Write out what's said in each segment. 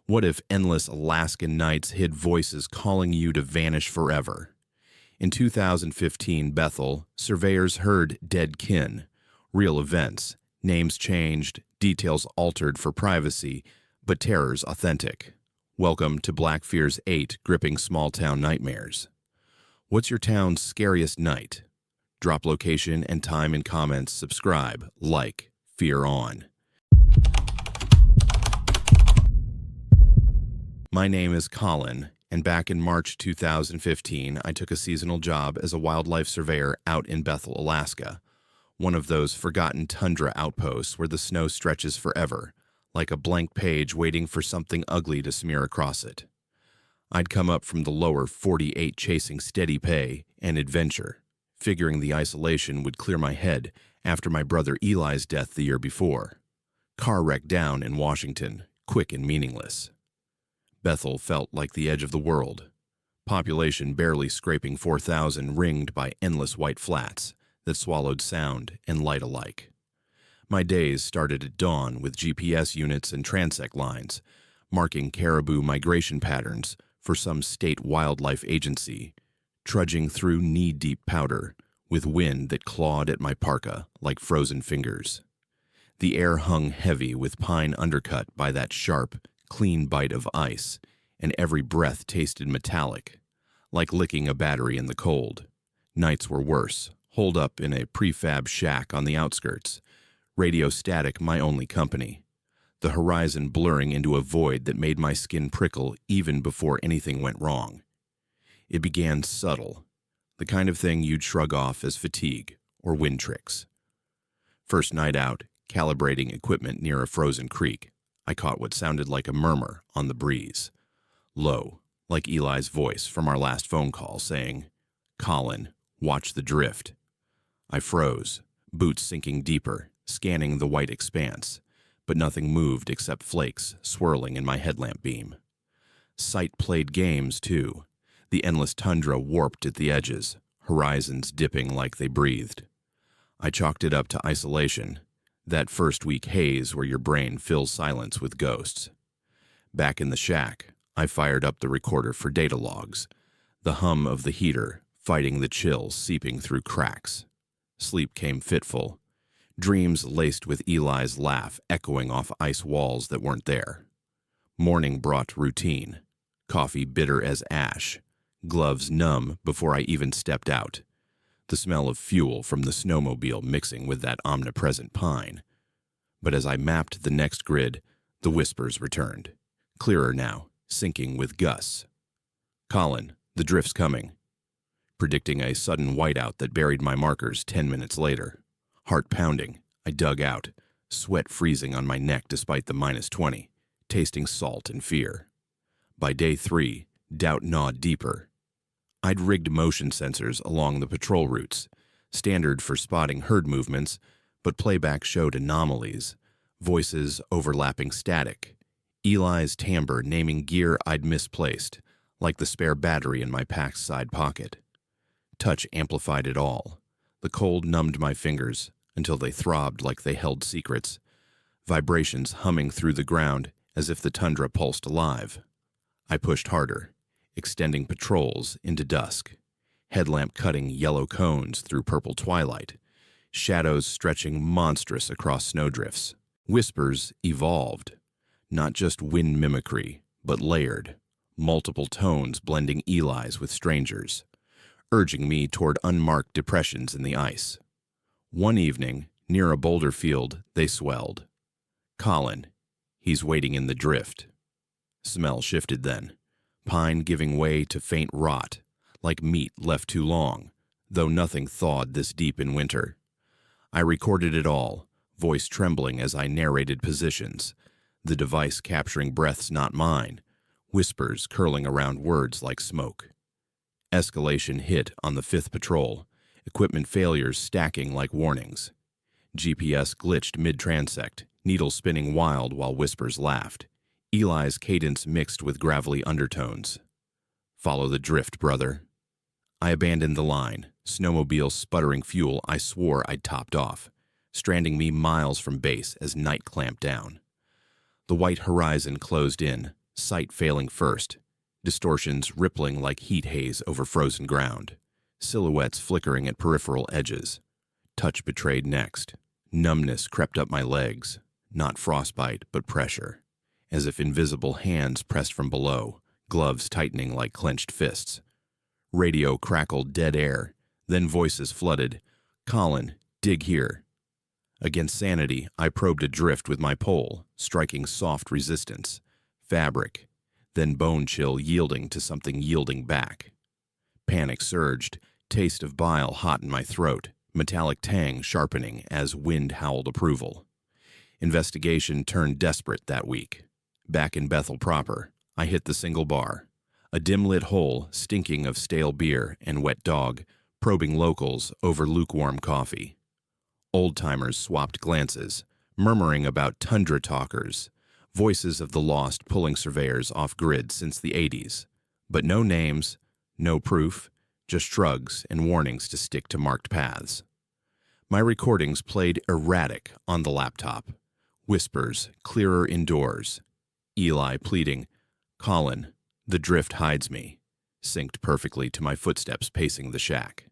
What if endless Alaskan nights hid voices calling you to vanish forever? In 2015 Bethel, surveyors heard dead kin, real events, names changed, details altered for privacy, but terrors authentic. Welcome to Black Fear's 8 Gripping Small-Town Nightmares. What's your town's scariest night? Drop location and time in comments, subscribe, like, fear on. My name is Colin, and back in March 2015, I took a seasonal job as a wildlife surveyor out in Bethel, Alaska, one of those forgotten tundra outposts where the snow stretches forever, like a blank page waiting for something ugly to smear across it. I'd come up from the lower 48 chasing steady pay and adventure, figuring the isolation would clear my head after my brother Eli's death the year before. Car wreck down in Washington, quick and meaningless. Bethel felt like the edge of the world. Population barely scraping 4,000, ringed by endless white flats that swallowed sound and light alike. My days started at dawn with GPS units and transect lines, marking caribou migration patterns for some state wildlife agency, trudging through knee-deep powder with wind that clawed at my parka like frozen fingers. The air hung heavy with pine undercut by that sharp, clean bite of ice, and every breath tasted metallic, like licking a battery in the cold. Nights were worse, holed up in a prefab shack on the outskirts, radio static my only company, the horizon blurring into a void that made my skin prickle even before anything went wrong. It began subtle, the kind of thing you'd shrug off as fatigue or wind tricks. First night out, calibrating equipment near a frozen creek, I caught what sounded like a murmur on the breeze. Low, like Eli's voice from our last phone call saying, "Colin, watch the drift." I froze, boots sinking deeper, scanning the white expanse, but nothing moved except flakes swirling in my headlamp beam. Sight played games, too. The endless tundra warped at the edges, horizons dipping like they breathed. I chalked it up to isolation, that first-week haze where your brain fills silence with ghosts. Back in the shack, I fired up the recorder for data logs, the hum of the heater fighting the chill seeping through cracks. Sleep came fitful, dreams laced with Eli's laugh echoing off ice walls that weren't there. Morning brought routine, coffee bitter as ash, gloves numb before I even stepped out, the smell of fuel from the snowmobile mixing with that omnipresent pine. But as I mapped the next grid, the whispers returned, clearer now, syncing with gusts. "Colin, the drift's coming," predicting a sudden whiteout that buried my markers 10 minutes later. Heart pounding, I dug out, sweat freezing on my neck despite the -20, tasting salt and fear. By day 3, doubt gnawed deeper. I'd rigged motion sensors along the patrol routes, standard for spotting herd movements, but playback showed anomalies, voices overlapping static, Eli's timbre naming gear I'd misplaced, like the spare battery in my pack's side pocket. Touch amplified it all. The cold numbed my fingers until they throbbed like they held secrets, vibrations humming through the ground as if the tundra pulsed alive. I pushed harder, extending patrols into dusk, headlamp cutting yellow cones through purple twilight, shadows stretching monstrous across snowdrifts. Whispers evolved, not just wind mimicry, but layered, multiple tones blending Eli's with strangers, urging me toward unmarked depressions in the ice. One evening, near a boulder field, they swelled. "Colin, he's waiting in the drift." Smell shifted then, pine giving way to faint rot, like meat left too long, though nothing thawed this deep in winter. I recorded it all, voice trembling as I narrated positions, the device capturing breaths not mine, whispers curling around words like smoke. Escalation hit on the 5th patrol, equipment failures stacking like warnings. GPS glitched mid-transect, needles spinning wild while whispers laughed. Eli's cadence mixed with gravelly undertones. "Follow the drift, brother." I abandoned the line, snowmobile sputtering fuel I swore I'd topped off, stranding me miles from base as night clamped down. The white horizon closed in, Sight failing first, distortions rippling like heat haze over frozen ground, silhouettes flickering at peripheral edges. Touch betrayed next. Numbness crept up my legs, not frostbite but pressure, as if invisible hands pressed from below, gloves tightening like clenched fists. Radio crackled dead air, then voices flooded. "Colin, dig here." Against sanity, I probed a drift with my pole, striking soft resistance. Fabric, then bone chill yielding to something yielding back. Panic surged, taste of bile hot in my throat, metallic tang sharpening as wind howled approval. Investigation turned desperate that week. Back in Bethel proper, I hit the single bar. A dim-lit hole, stinking of stale beer and wet dog, probing locals over lukewarm coffee. Old-timers swapped glances, murmuring about tundra talkers, voices of the lost pulling surveyors off grid since the 80s. But no names, no proof, just shrugs and warnings to stick to marked paths. My recordings played erratic on the laptop. Whispers, clearer indoors. Eli pleading, "Colin, the drift hides me," synced perfectly to my footsteps pacing the shack.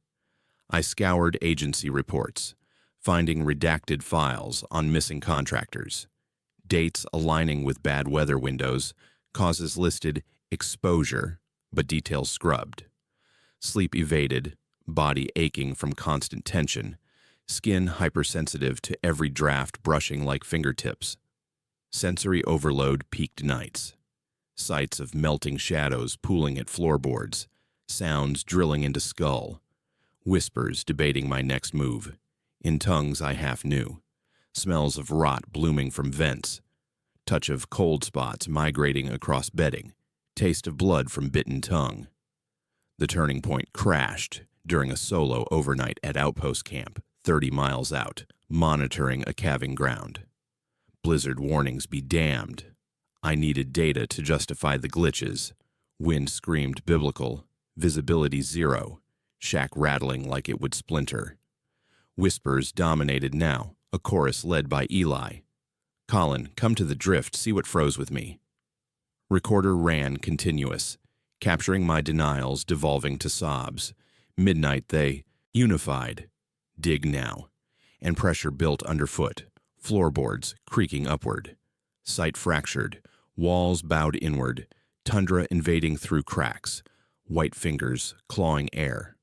I scoured agency reports, finding redacted files on missing contractors. Dates aligning with bad weather windows, causes listed exposure, but details scrubbed. Sleep evaded, body aching from constant tension, skin hypersensitive to every draft brushing like fingertips. Sensory overload peaked nights. Sights of melting shadows pooling at floorboards, sounds drilling into skull, whispers debating my next move, in tongues I half knew, smells of rot blooming from vents, touch of cold spots migrating across bedding, taste of blood from bitten tongue. The turning point crashed during a solo overnight at outpost camp, 30 miles out, monitoring a calving ground. Blizzard warnings be damned. I needed data to justify the glitches. Wind screamed biblical, visibility zero, shack rattling like it would splinter. Whispers dominated now, a chorus led by Eli. "Colin, come to the drift, see what froze with me." Recorder ran continuous, capturing my denials devolving to sobs. Midnight they unified. Dig now. And pressure built underfoot, floorboards creaking upward. Sight fractured, walls bowed inward, tundra invading through cracks, white fingers clawing air.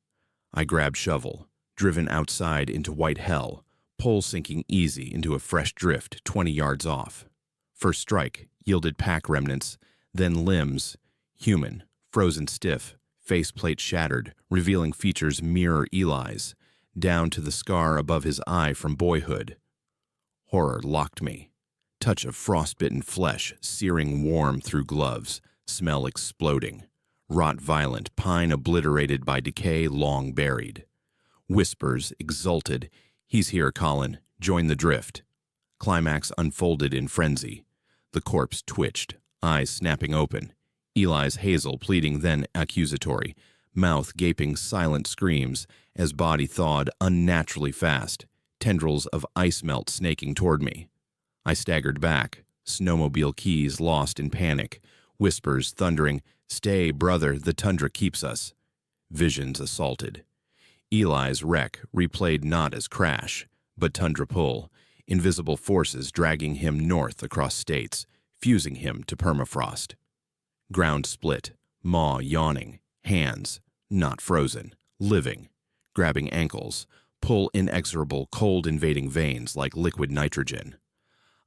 I grabbed shovel, driven outside into white hell, pole sinking easy into a fresh drift 20 yards off. First strike yielded pack remnants, then limbs, human, frozen stiff, faceplate shattered, revealing features mirror Eli's, down to the scar above his eye from boyhood. Horror locked me. Touch of frostbitten flesh searing warm through gloves, smell exploding. Rot violent, pine obliterated by decay long buried. Whispers exulted, "He's here, Colin. Join the drift." Climax unfolded in frenzy. The corpse twitched, eyes snapping open. Eli's hazel pleading then accusatory, mouth gaping silent screams as body thawed unnaturally fast, tendrils of ice melt snaking toward me. I staggered back, snowmobile keys lost in panic, whispers thundering, "Stay, brother, the tundra keeps us." Visions assaulted. Eli's wreck replayed not as crash, but tundra pull, invisible forces dragging him north across states, fusing him to permafrost. Ground split, maw yawning, hands, not frozen, living, grabbing ankles, pull inexorable cold invading veins like liquid nitrogen.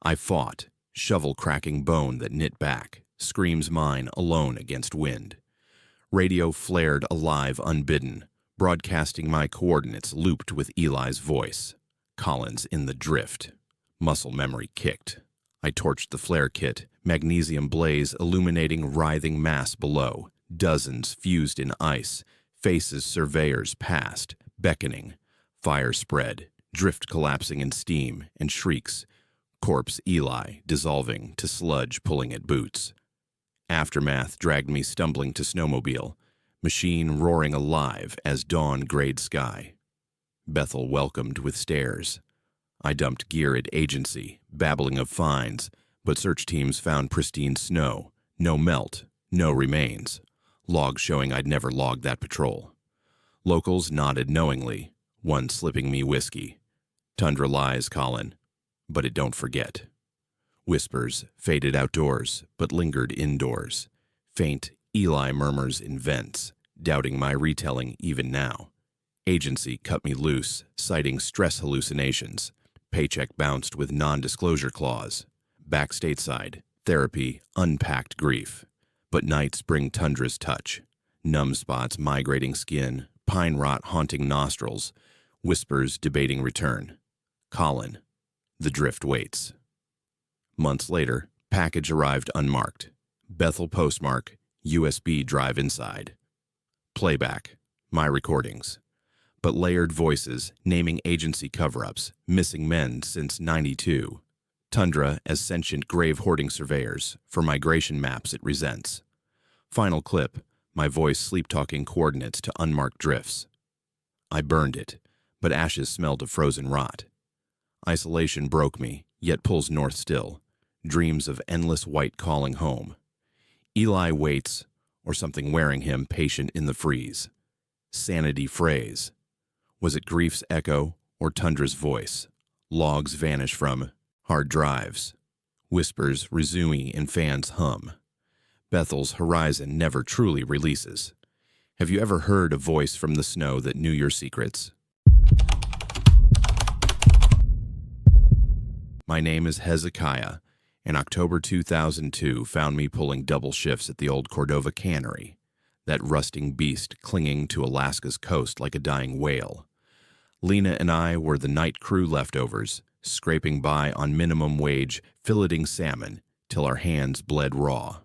I fought, shovel cracking bone that knit back, screams mine alone against wind. Radio flared alive unbidden, broadcasting my coordinates looped with Eli's voice. Colin's in the drift. Muscle memory kicked. I torched the flare kit, magnesium blaze illuminating writhing mass below, dozens fused in ice, faces surveyors passed, beckoning. Fire spread, drift collapsing in steam and shrieks. Corpse Eli dissolving to sludge pulling at boots. Aftermath dragged me stumbling to snowmobile, machine roaring alive as dawn grayed sky. Bethel welcomed with stares. I dumped gear at agency, babbling of fines, but search teams found pristine snow, No melt, no remains. Logs showing I'd never logged that patrol. Locals nodded knowingly, one slipping me whiskey. Tundra lies, Colin, but it don't forget. Whispers faded outdoors, but lingered indoors. Faint Eli murmurs in vents, doubting my retelling even now. Agency cut me loose, citing stress hallucinations. Paycheck bounced with non-disclosure clause. Back stateside, therapy unpacked grief. But nights bring Tundra's touch. Numb spots migrating skin, pine rot haunting nostrils, whispers debating return. Colin, the drift waits. Months later, package arrived unmarked. Bethel postmark, USB drive inside. Playback, my recordings. But layered voices, naming agency cover-ups, missing men since '92. Tundra as sentient grave hoarding surveyors, for migration maps it resents. Final clip, my voice sleep-talking coordinates to unmarked drifts. I burned it, but ashes smelled of frozen rot. Isolation broke me, yet pulls north still. Dreams of endless white calling home. Eli waits, or something wearing him patient in the freeze. Sanity phrase. Was it grief's echo or Tundra's voice? Logs vanish from hard drives. Whispers resume in fans hum. Bethel's horizon never truly releases. Have you ever heard a voice from the snow that knew your secrets? My name is Hezekiah, and October 2002 found me pulling double shifts at the old Cordova cannery, that rusting beast clinging to Alaska's coast like a dying whale. Lena and I were the night crew leftovers, scraping by on minimum wage, filleting salmon till our hands bled raw.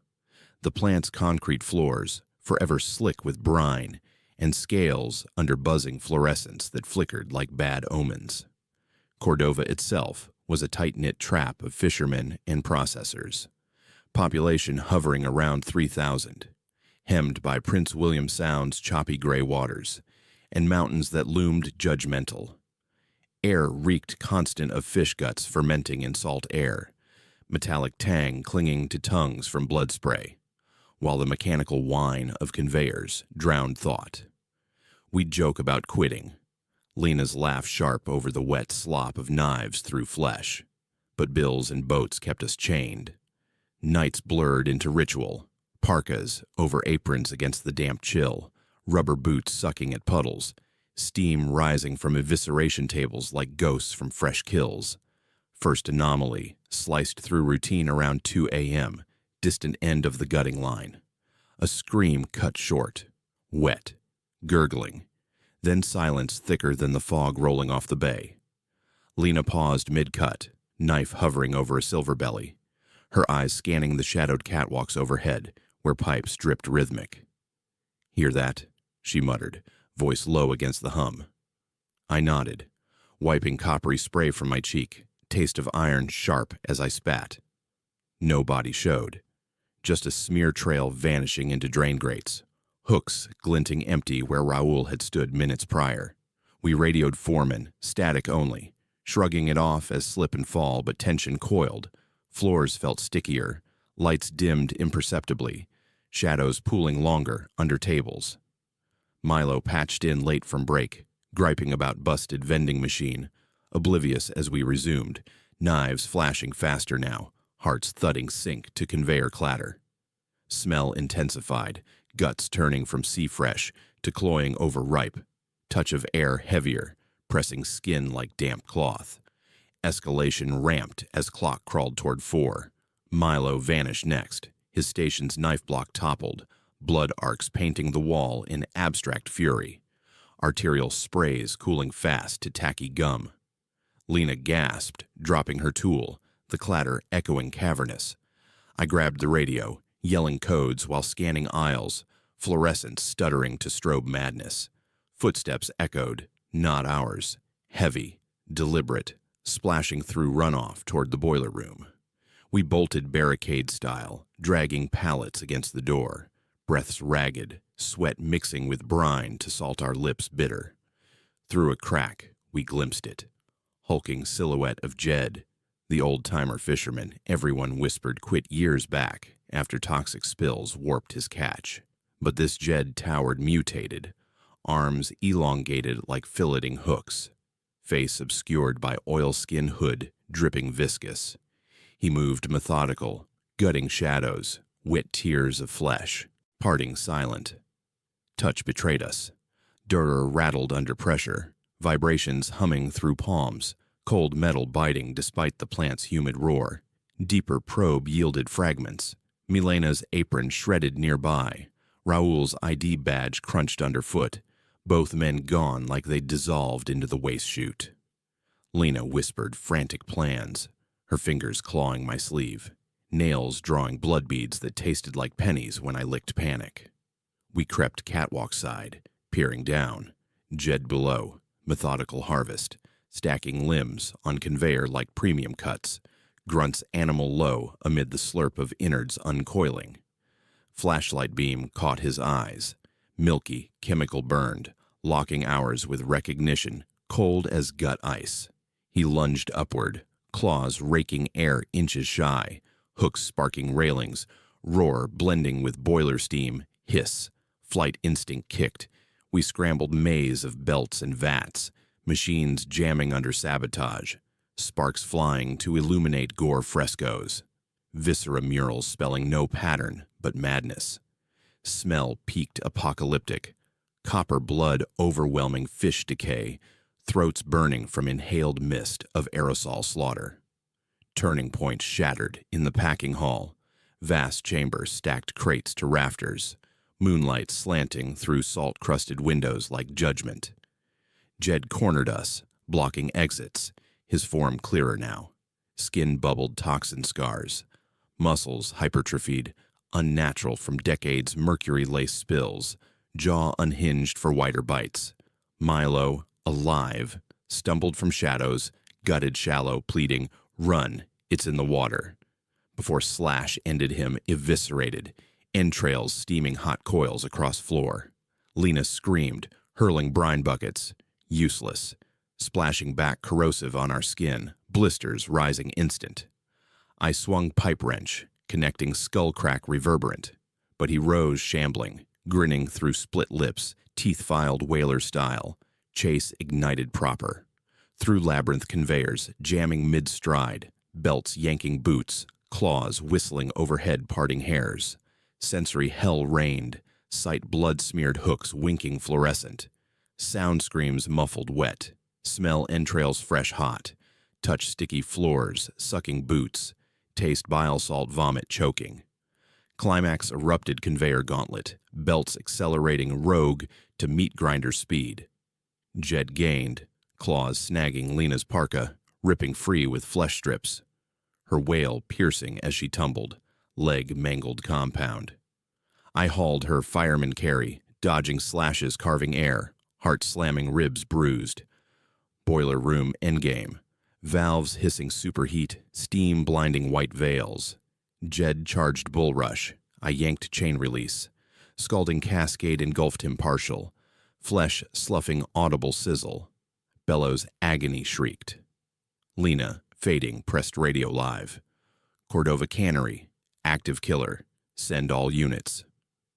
The plant's concrete floors, forever slick with brine, and scales under buzzing fluorescence that flickered like bad omens. Cordova itself was a tight-knit trap of fishermen and processors. Population hovering around 3,000, hemmed by Prince William Sound's choppy gray waters, and mountains that loomed judgmental. Air reeked constant of fish guts fermenting in salt air, metallic tang clinging to tongues from blood spray, while the mechanical whine of conveyors drowned thought. We'd joke about quitting. Lena's laugh sharp over the wet slop of knives through flesh, but bills and boats kept us chained. Nights blurred into ritual, parkas over aprons against the damp chill, rubber boots sucking at puddles, steam rising from evisceration tables like ghosts from fresh kills. First anomaly, sliced through routine around 2 a.m., distant end of the gutting line. A scream cut short, wet, gurgling, then silence thicker than the fog rolling off the bay. Lena paused mid-cut, knife hovering over a silver belly, her eyes scanning the shadowed catwalks overhead, where pipes dripped rhythmic. "Hear that?" she muttered, voice low against the hum. I nodded, wiping coppery spray from my cheek, taste of iron sharp as I spat. No body showed, just a smear trail vanishing into drain grates, hooks glinting empty where Raoul had stood minutes prior. We radioed foreman, static only, shrugging it off as slip and fall, but tension coiled. Floors felt stickier, lights dimmed imperceptibly, shadows pooling longer under tables. Milo patched in late from break, griping about busted vending machine, oblivious as we resumed, knives flashing faster now, hearts thudding sync to conveyor clatter. Smell intensified, guts turning from sea fresh to cloying overripe, touch of air heavier, pressing skin like damp cloth. Escalation ramped as clock crawled toward 4. Milo vanished next, his station's knife block toppled, blood arcs painting the wall in abstract fury. Arterial sprays cooling fast to tacky gum. Lena gasped, dropping her tool, the clatter echoing cavernous. I grabbed the radio, yelling codes while scanning aisles, fluorescence stuttering to strobe madness. Footsteps echoed, not ours, heavy, deliberate, splashing through runoff toward the boiler room. We bolted barricade style, dragging pallets against the door, breaths ragged, sweat mixing with brine to salt our lips bitter. Through a crack, we glimpsed it. Hulking silhouette of Jed, the old-timer fisherman everyone whispered quit years back, after toxic spills warped his catch. But this Jed towered mutated, arms elongated like filleting hooks, face obscured by oilskin hood dripping viscous. He moved methodical, gutting shadows, wet tears of flesh, parting silent. Touch betrayed us. Durer rattled under pressure, vibrations humming through palms, cold metal biting despite the plant's humid roar. Deeper probe yielded fragments. Milena's apron shredded nearby. Raoul's ID badge crunched underfoot. Both men gone like they dissolved into the waste chute. Lena whispered frantic plans, her fingers clawing my sleeve, nails drawing blood beads that tasted like pennies when I licked panic. We crept catwalk side, peering down. Jed below, methodical harvest, stacking limbs on conveyor like premium cuts. Grunts animal low amid the slurp of innards uncoiling. Flashlight beam caught his eyes, milky, chemical burned, locking ours with recognition, cold as gut ice. He lunged upward, claws raking air inches shy, hooks sparking railings, roar blending with boiler steam, hiss. Flight instinct kicked. We scrambled maze of belts and vats, machines jamming under sabotage, sparks flying to illuminate gore frescoes, viscera murals spelling no pattern but madness. Smell peaked apocalyptic, copper blood overwhelming fish decay, throats burning from inhaled mist of aerosol slaughter. Turning point shattered in the packing hall, vast chamber stacked crates to rafters, moonlight slanting through salt-crusted windows like judgment. Jed cornered us, blocking exits, his form clearer now. Skin bubbled toxin scars, muscles hypertrophied, unnatural from decades mercury-laced spills, jaw unhinged for wider bites. Milo, alive, stumbled from shadows, gutted shallow, pleading, "Run, it's in the water," before Slash ended him eviscerated, entrails steaming hot coils across floor. Lena screamed, hurling brine buckets. Useless. Splashing back corrosive on our skin, blisters rising instant. I swung pipe wrench, connecting skull crack reverberant. But he rose shambling, grinning through split lips, teeth filed whaler style. Chase ignited proper. Through labyrinth conveyors, jamming mid-stride, belts yanking boots, claws whistling overhead parting hairs. Sensory hell reigned, sight blood-smeared hooks winking fluorescent. Sound screams muffled wet, smell entrails fresh hot, touch sticky floors, sucking boots, taste bile salt vomit choking. Climax erupted conveyor gauntlet, belts accelerating rogue to meat grinder speed. Jed gained, claws snagging Lena's parka, ripping free with flesh strips. Her wail piercing as she tumbled, leg mangled compound. I hauled her fireman carry, dodging slashes carving air, heart slamming ribs bruised. Boiler room endgame, valves hissing superheat, steam blinding white veils. Jed charged bull rush. I yanked chain release. Scalding cascade engulfed him partial. Flesh sloughing audible sizzle. Bellows agony shrieked. Lena, fading, pressed radio live. Cordova Cannery, active killer. Send all units.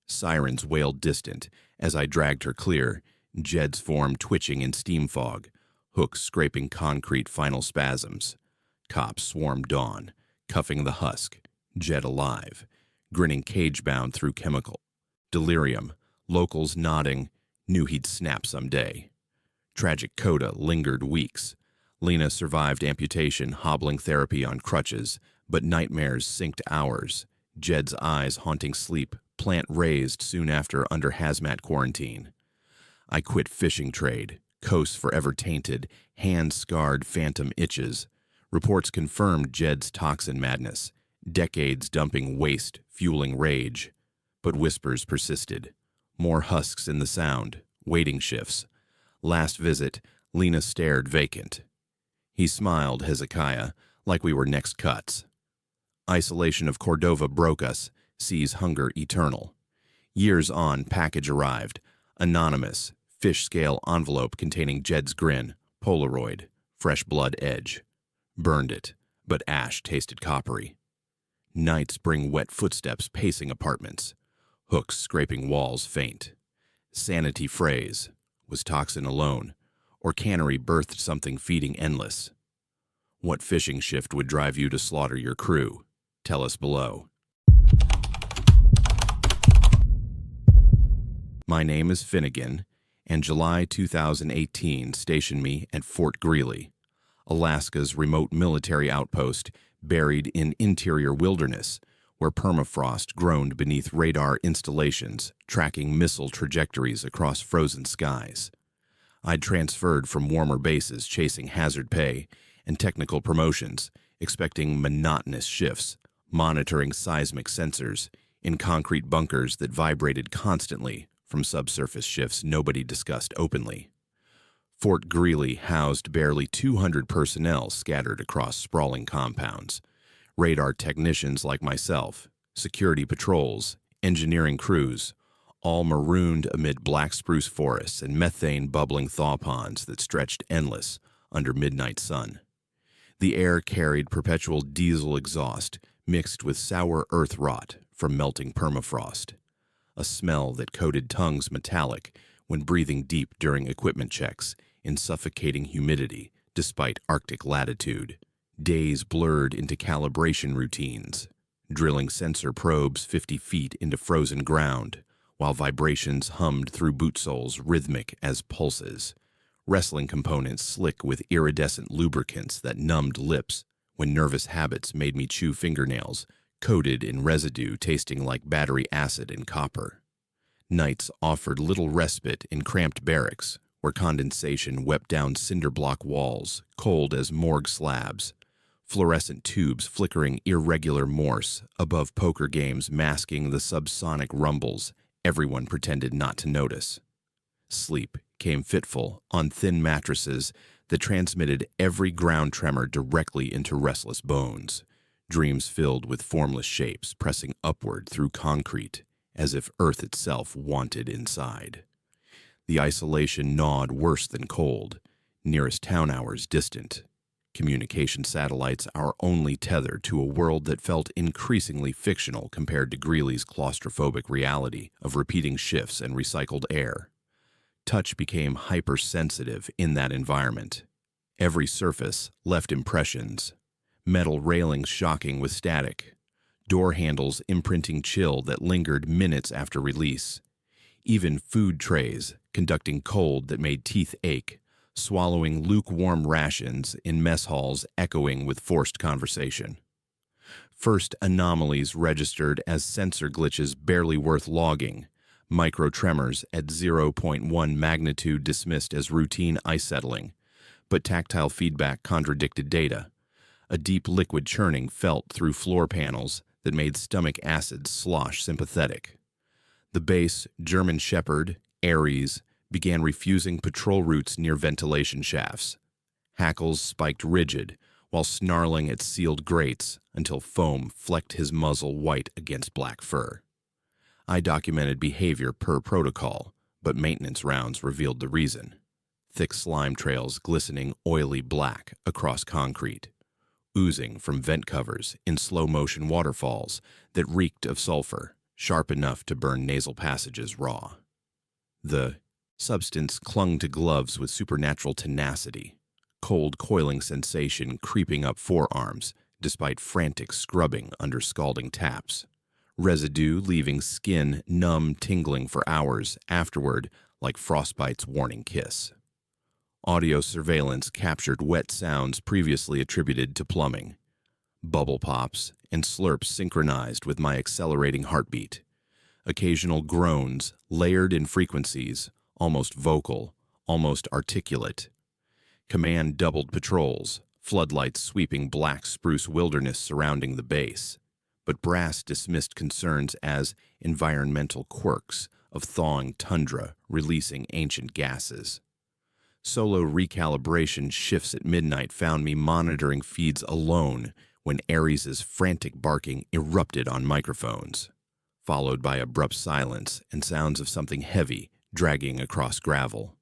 Sirens wailed distant as I dragged her clear, Jed's form twitching in steam fog, hooks scraping concrete final spasms. Cops swarmed dawn, cuffing the husk, Jed alive, grinning cage-bound through chemical. Delirium, locals nodding, knew he'd snap someday. Tragic coda lingered weeks. Lena survived amputation, hobbling therapy on crutches, but nightmares synced hours. Jed's eyes haunting sleep, plant raised soon after under hazmat quarantine. I quit fishing trade, coast forever tainted, hand-scarred phantom itches. Reports confirmed Jed's toxin madness, decades dumping waste, fueling rage. But whispers persisted. More husks in the sound, waiting shifts. Last visit, Lena stared vacant. He smiled, Hezekiah, like we were next cuts. Isolation of Cordova broke us, sees hunger eternal. Years on, package arrived. Anonymous, fish-scale envelope containing Jed's grin, Polaroid, fresh blood edge. Burned it, but ash tasted coppery. Nights bring wet footsteps pacing apartments. Hooks scraping walls faint. Sanity frays. Was toxin alone? Or cannery birthed something feeding endless? What fishing shift would drive you to slaughter your crew? Tell us below. My name is Finnegan, and July 2018 stationed me at Fort Greely, Alaska's remote military outpost buried in interior wilderness, where permafrost groaned beneath radar installations tracking missile trajectories across frozen skies. I'd transferred from warmer bases chasing hazard pay and technical promotions, expecting monotonous shifts, monitoring seismic sensors in concrete bunkers that vibrated constantly from subsurface shifts nobody discussed openly. Fort Greely housed barely 200 personnel scattered across sprawling compounds, radar technicians like myself, security patrols, engineering crews, all marooned amid black spruce forests and methane-bubbling thaw ponds that stretched endless under midnight sun. The air carried perpetual diesel exhaust mixed with sour earth rot from melting permafrost, a smell that coated tongues metallic when breathing deep during equipment checks in suffocating humidity despite Arctic latitude. Days blurred into calibration routines, drilling sensor probes 50 feet into frozen ground, while vibrations hummed through boot soles rhythmic as pulses, wrestling components slick with iridescent lubricants that numbed lips when nervous habits made me chew fingernails coated in residue tasting like battery acid and copper. Nights offered little respite in cramped barracks, where condensation wept down cinder block walls, cold as morgue slabs, fluorescent tubes flickering irregular Morse above poker games masking the subsonic rumbles everyone pretended not to notice. Sleep came fitful on thin mattresses that transmitted every ground tremor directly into restless bones, dreams filled with formless shapes pressing upward through concrete as if Earth itself wanted inside. The isolation gnawed worse than cold, nearest town hours distant. Communication satellites our only tether to a world that felt increasingly fictional compared to Greely's claustrophobic reality of repeating shifts and recycled air. Touch became hypersensitive in that environment. Every surface left impressions, metal railings shocking with static, door handles imprinting chill that lingered minutes after release, even food trays conducting cold that made teeth ache, swallowing lukewarm rations in mess halls echoing with forced conversation. First anomalies registered as sensor glitches barely worth logging, micro-tremors at 0.1 magnitude dismissed as routine ice settling, but tactile feedback contradicted data. A deep liquid churning felt through floor panels that made stomach acids slosh sympathetic. The base German Shepherd, Ares, began refusing patrol routes near ventilation shafts. Hackles spiked rigid, while snarling at sealed grates until foam flecked his muzzle white against black fur. I documented behavior per protocol, but maintenance rounds revealed the reason. Thick slime trails glistening oily black across concrete, oozing from vent covers in slow-motion waterfalls that reeked of sulfur, sharp enough to burn nasal passages raw. The substance clung to gloves with supernatural tenacity, cold coiling sensation creeping up forearms despite frantic scrubbing under scalding taps, residue leaving skin numb tingling for hours afterward like frostbite's warning kiss. Audio surveillance captured wet sounds previously attributed to plumbing, bubble pops and slurps synchronized with my accelerating heartbeat, occasional groans layered in frequencies, almost vocal, almost articulate. Command doubled patrols, floodlights sweeping black spruce wilderness surrounding the base, but brass dismissed concerns as environmental quirks of thawing tundra releasing ancient gases. Solo recalibration shifts at midnight found me monitoring feeds alone when Ares's frantic barking erupted on microphones, followed by abrupt silence and sounds of something heavy dragging across gravel.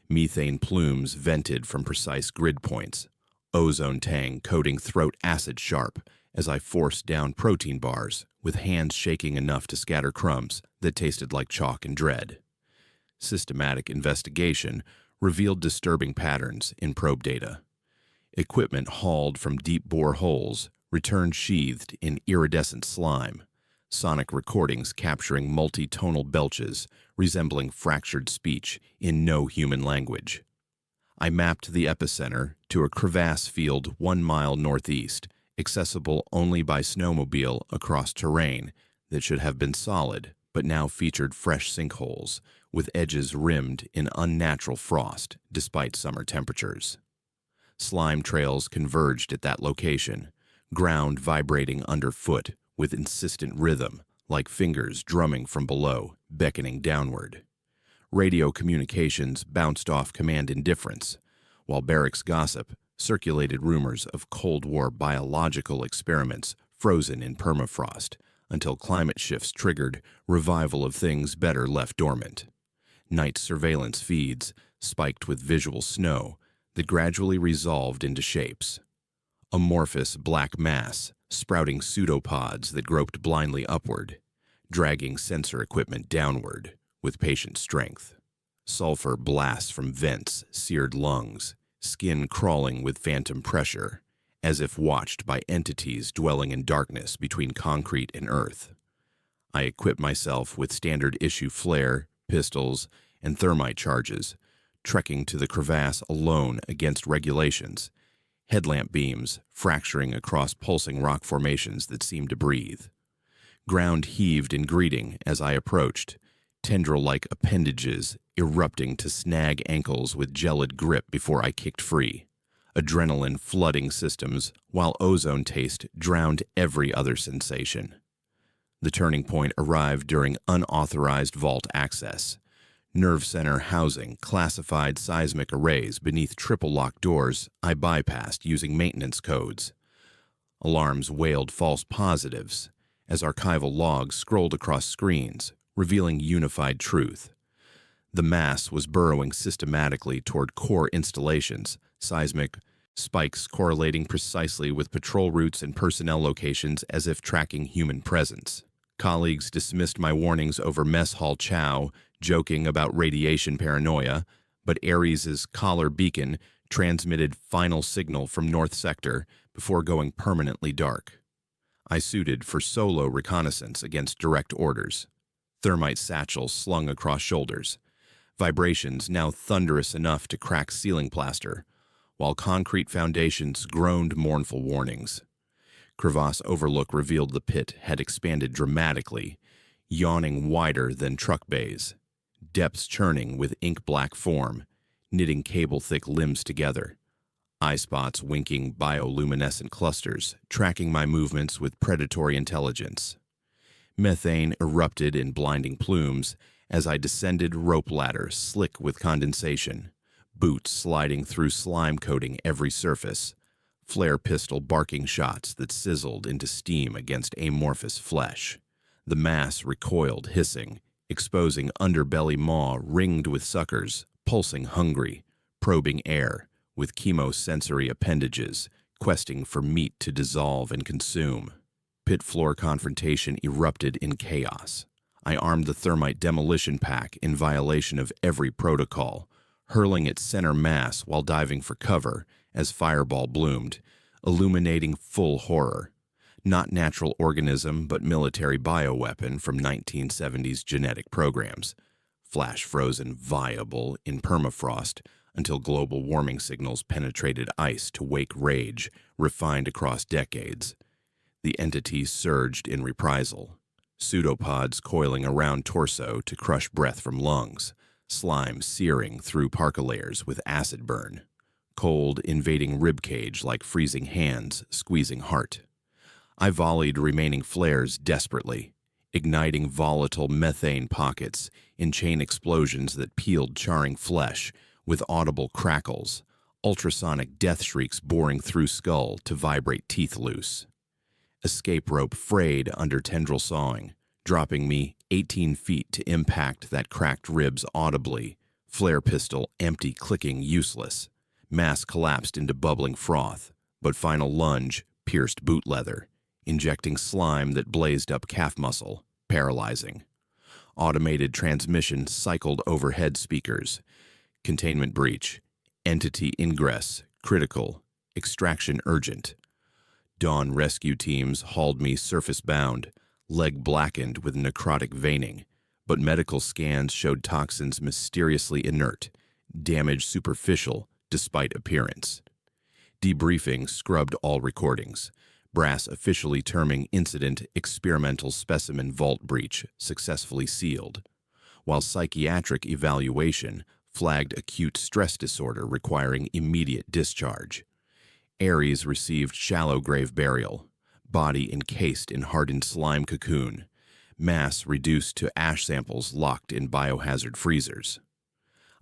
Methane plumes vented from precise grid points, ozone tang coating throat acid sharp as I forced down protein bars, with hands shaking enough to scatter crumbs that tasted like chalk and dread. Systematic investigation revealed disturbing patterns in probe data. Equipment hauled from deep bore holes returned sheathed in iridescent slime, sonic recordings capturing multi-tonal belches resembling fractured speech in no human language. I mapped the epicenter to a crevasse field 1 mile northeast, accessible only by snowmobile across terrain that should have been solid but now featured fresh sinkholes with edges rimmed in unnatural frost despite summer temperatures. Slime trails converged at that location, ground vibrating underfoot with insistent rhythm, like fingers drumming from below, beckoning downward. Radio communications bounced off command indifference, while barracks gossip circulated rumors of Cold War biological experiments frozen in permafrost until climate shifts triggered revival of things better left dormant. Night surveillance feeds spiked with visual snow that gradually resolved into shapes. Amorphous black mass sprouting pseudopods that groped blindly upward, dragging sensor equipment downward with patient strength. Sulfur blasts from vents seared lungs, skin crawling with phantom pressure, as if watched by entities dwelling in darkness between concrete and earth. I equipped myself with standard issue flare, pistols, and thermite charges, trekking to the crevasse alone against regulations, headlamp beams fracturing across pulsing rock formations that seemed to breathe. Ground heaved in greeting as I approached, tendril-like appendages erupting to snag ankles with gelid grip before I kicked free. Adrenaline flooding systems, while ozone taste drowned every other sensation. The turning point arrived during unauthorized vault access. Nerve center housing classified seismic arrays beneath triple-lock doors I bypassed using maintenance codes. Alarms wailed false positives as archival logs scrolled across screens, revealing unified truth. The mass was burrowing systematically toward core installations, seismic spikes correlating precisely with patrol routes and personnel locations as if tracking human presence. Colleagues dismissed my warnings over mess hall chow, joking about radiation paranoia, but Ares's collar beacon transmitted final signal from North Sector before going permanently dark. I suited for solo reconnaissance against direct orders. Thermite satchels slung across shoulders, vibrations now thunderous enough to crack ceiling plaster, while concrete foundations groaned mournful warnings. Crevasse overlook revealed the pit had expanded dramatically, yawning wider than truck bays, depths churning with ink-black form, knitting cable-thick limbs together, eye spots winking bioluminescent clusters, tracking my movements with predatory intelligence. Methane erupted in blinding plumes as I descended rope ladder slick with condensation, boots sliding through slime coating every surface, flare pistol barking shots that sizzled into steam against amorphous flesh. The mass recoiled hissing, exposing underbelly maw ringed with suckers, pulsing hungry, probing air with chemosensory appendages, questing for meat to dissolve and consume. Pit floor confrontation erupted in chaos. I armed the thermite demolition pack in violation of every protocol, hurling its center mass while diving for cover as fireball bloomed, illuminating full horror. Not natural organism, but military bioweapon from 1970s genetic programs. Flash frozen viable in permafrost until global warming signals penetrated ice to wake rage, refined across decades. The entity surged in reprisal. Pseudopods coiling around torso to crush breath from lungs, slime searing through parka layers with acid burn, cold invading ribcage like freezing hands squeezing heart. I volleyed remaining flares desperately, igniting volatile methane pockets in chain explosions that peeled charring flesh with audible crackles, ultrasonic death shrieks boring through skull to vibrate teeth loose. Escape rope frayed under tendril sawing, dropping me 18 feet to impact that cracked ribs audibly, flare pistol empty clicking useless. Mass collapsed into bubbling froth, but final lunge pierced boot leather, injecting slime that blazed up calf muscle, paralyzing. Automated transmission cycled overhead speakers. Containment breach. Entity ingress, critical. Extraction urgent. Dawn rescue teams hauled me surface-bound, leg blackened with necrotic veining, but medical scans showed toxins mysteriously inert, damage superficial despite appearance. Debriefing scrubbed all recordings, brass officially terming incident experimental specimen vault breach successfully sealed, while psychiatric evaluation flagged acute stress disorder requiring immediate discharge. Ares received shallow grave burial, body encased in hardened slime cocoon, mass reduced to ash samples locked in biohazard freezers.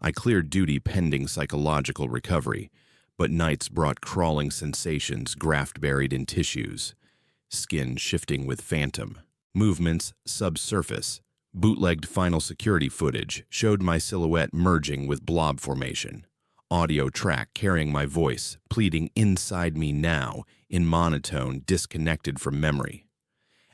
I cleared duty pending psychological recovery, but nights brought crawling sensations graft buried in tissues, skin shifting with phantom, movements subsurface. Bootlegged final security footage showed my silhouette merging with blob formation. Audio track carrying my voice, pleading inside me now, in monotone disconnected from memory.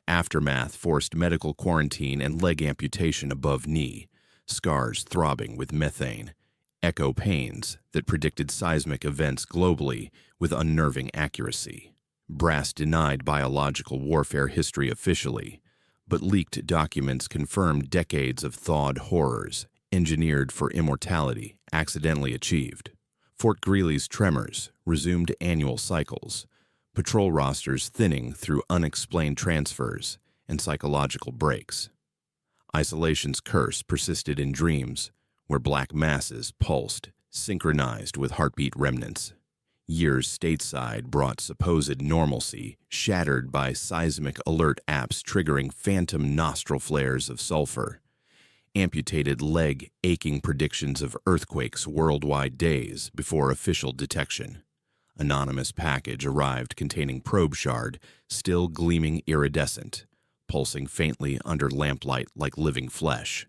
Aftermath forced medical quarantine and leg amputation above knee, scars throbbing with methane, echo pains that predicted seismic events globally with unnerving accuracy. Brass denied biological warfare history officially, but leaked documents confirmed decades of thawed horrors, engineered for immortality, accidentally achieved. Fort Greely's tremors resumed annual cycles, patrol rosters thinning through unexplained transfers and psychological breaks. Isolation's curse persisted in dreams, where black masses pulsed, synchronized with heartbeat remnants. Years stateside brought supposed normalcy, shattered by seismic alert apps triggering phantom nostril flares of sulfur. Amputated leg aching predictions of earthquakes worldwide days before official detection. Anonymous package arrived containing probe shard, still gleaming iridescent, pulsing faintly under lamplight like living flesh.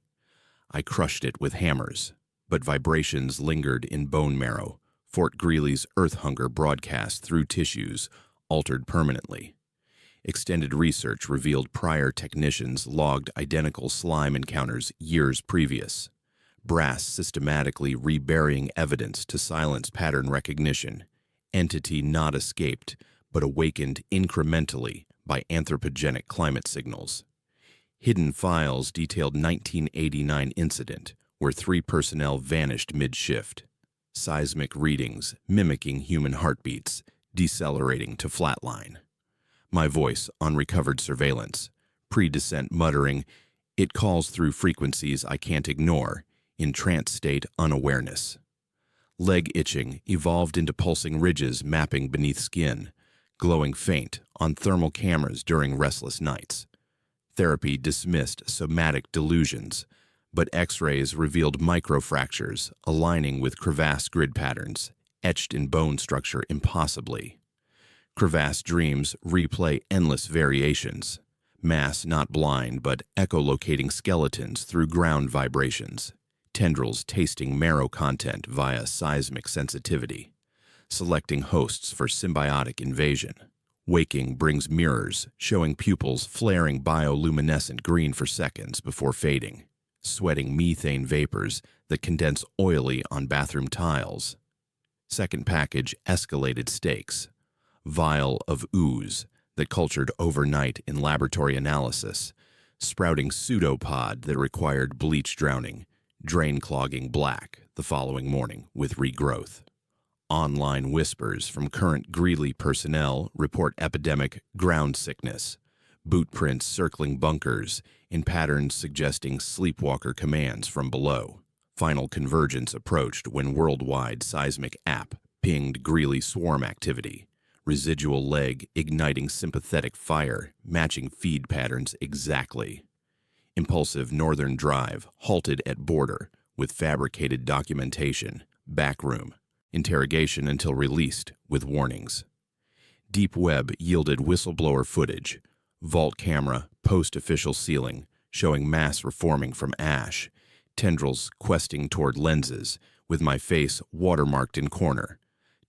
I crushed it with hammers, but vibrations lingered in bone marrow. Fort Greely's earth hunger broadcast through tissues, altered permanently. Extended research revealed prior technicians logged identical slime encounters years previous. Brass systematically reburying evidence to silence pattern recognition. Entity not escaped, but awakened incrementally by anthropogenic climate signals. Hidden files detailed 1989 incident where 3 personnel vanished mid-shift. Seismic readings mimicking human heartbeats, decelerating to flatline. My voice on recovered surveillance, pre-descent muttering, "It calls through frequencies I can't ignore," in trance state unawareness. Leg itching evolved into pulsing ridges mapping beneath skin, glowing faint on thermal cameras during restless nights. Therapy dismissed somatic delusions, but X-rays revealed microfractures aligning with crevasse grid patterns, etched in bone structure impossibly. Crevasse dreams replay endless variations, mass not blind but echolocating skeletons through ground vibrations, tendrils tasting marrow content via seismic sensitivity, selecting hosts for symbiotic invasion. Waking brings mirrors, showing pupils flaring bioluminescent green for seconds before fading, sweating methane vapors that condense oily on bathroom tiles. Second package escalated stakes. Vial of ooze that cultured overnight in laboratory analysis, sprouting pseudopod that required bleach drowning, drain clogging black the following morning with regrowth. Online whispers from current Greely personnel report epidemic ground sickness, boot prints circling bunkers in patterns suggesting sleepwalker commands from below. Final convergence approached when worldwide seismic app pinged Greely swarm activity. Residual leg igniting sympathetic fire, matching feed patterns exactly. Impulsive northern drive halted at border with fabricated documentation, backroom, interrogation until released with warnings. Deep web yielded whistleblower footage, vault camera, post-official ceiling, showing mass reforming from ash, tendrils questing toward lenses, with my face watermarked in corner.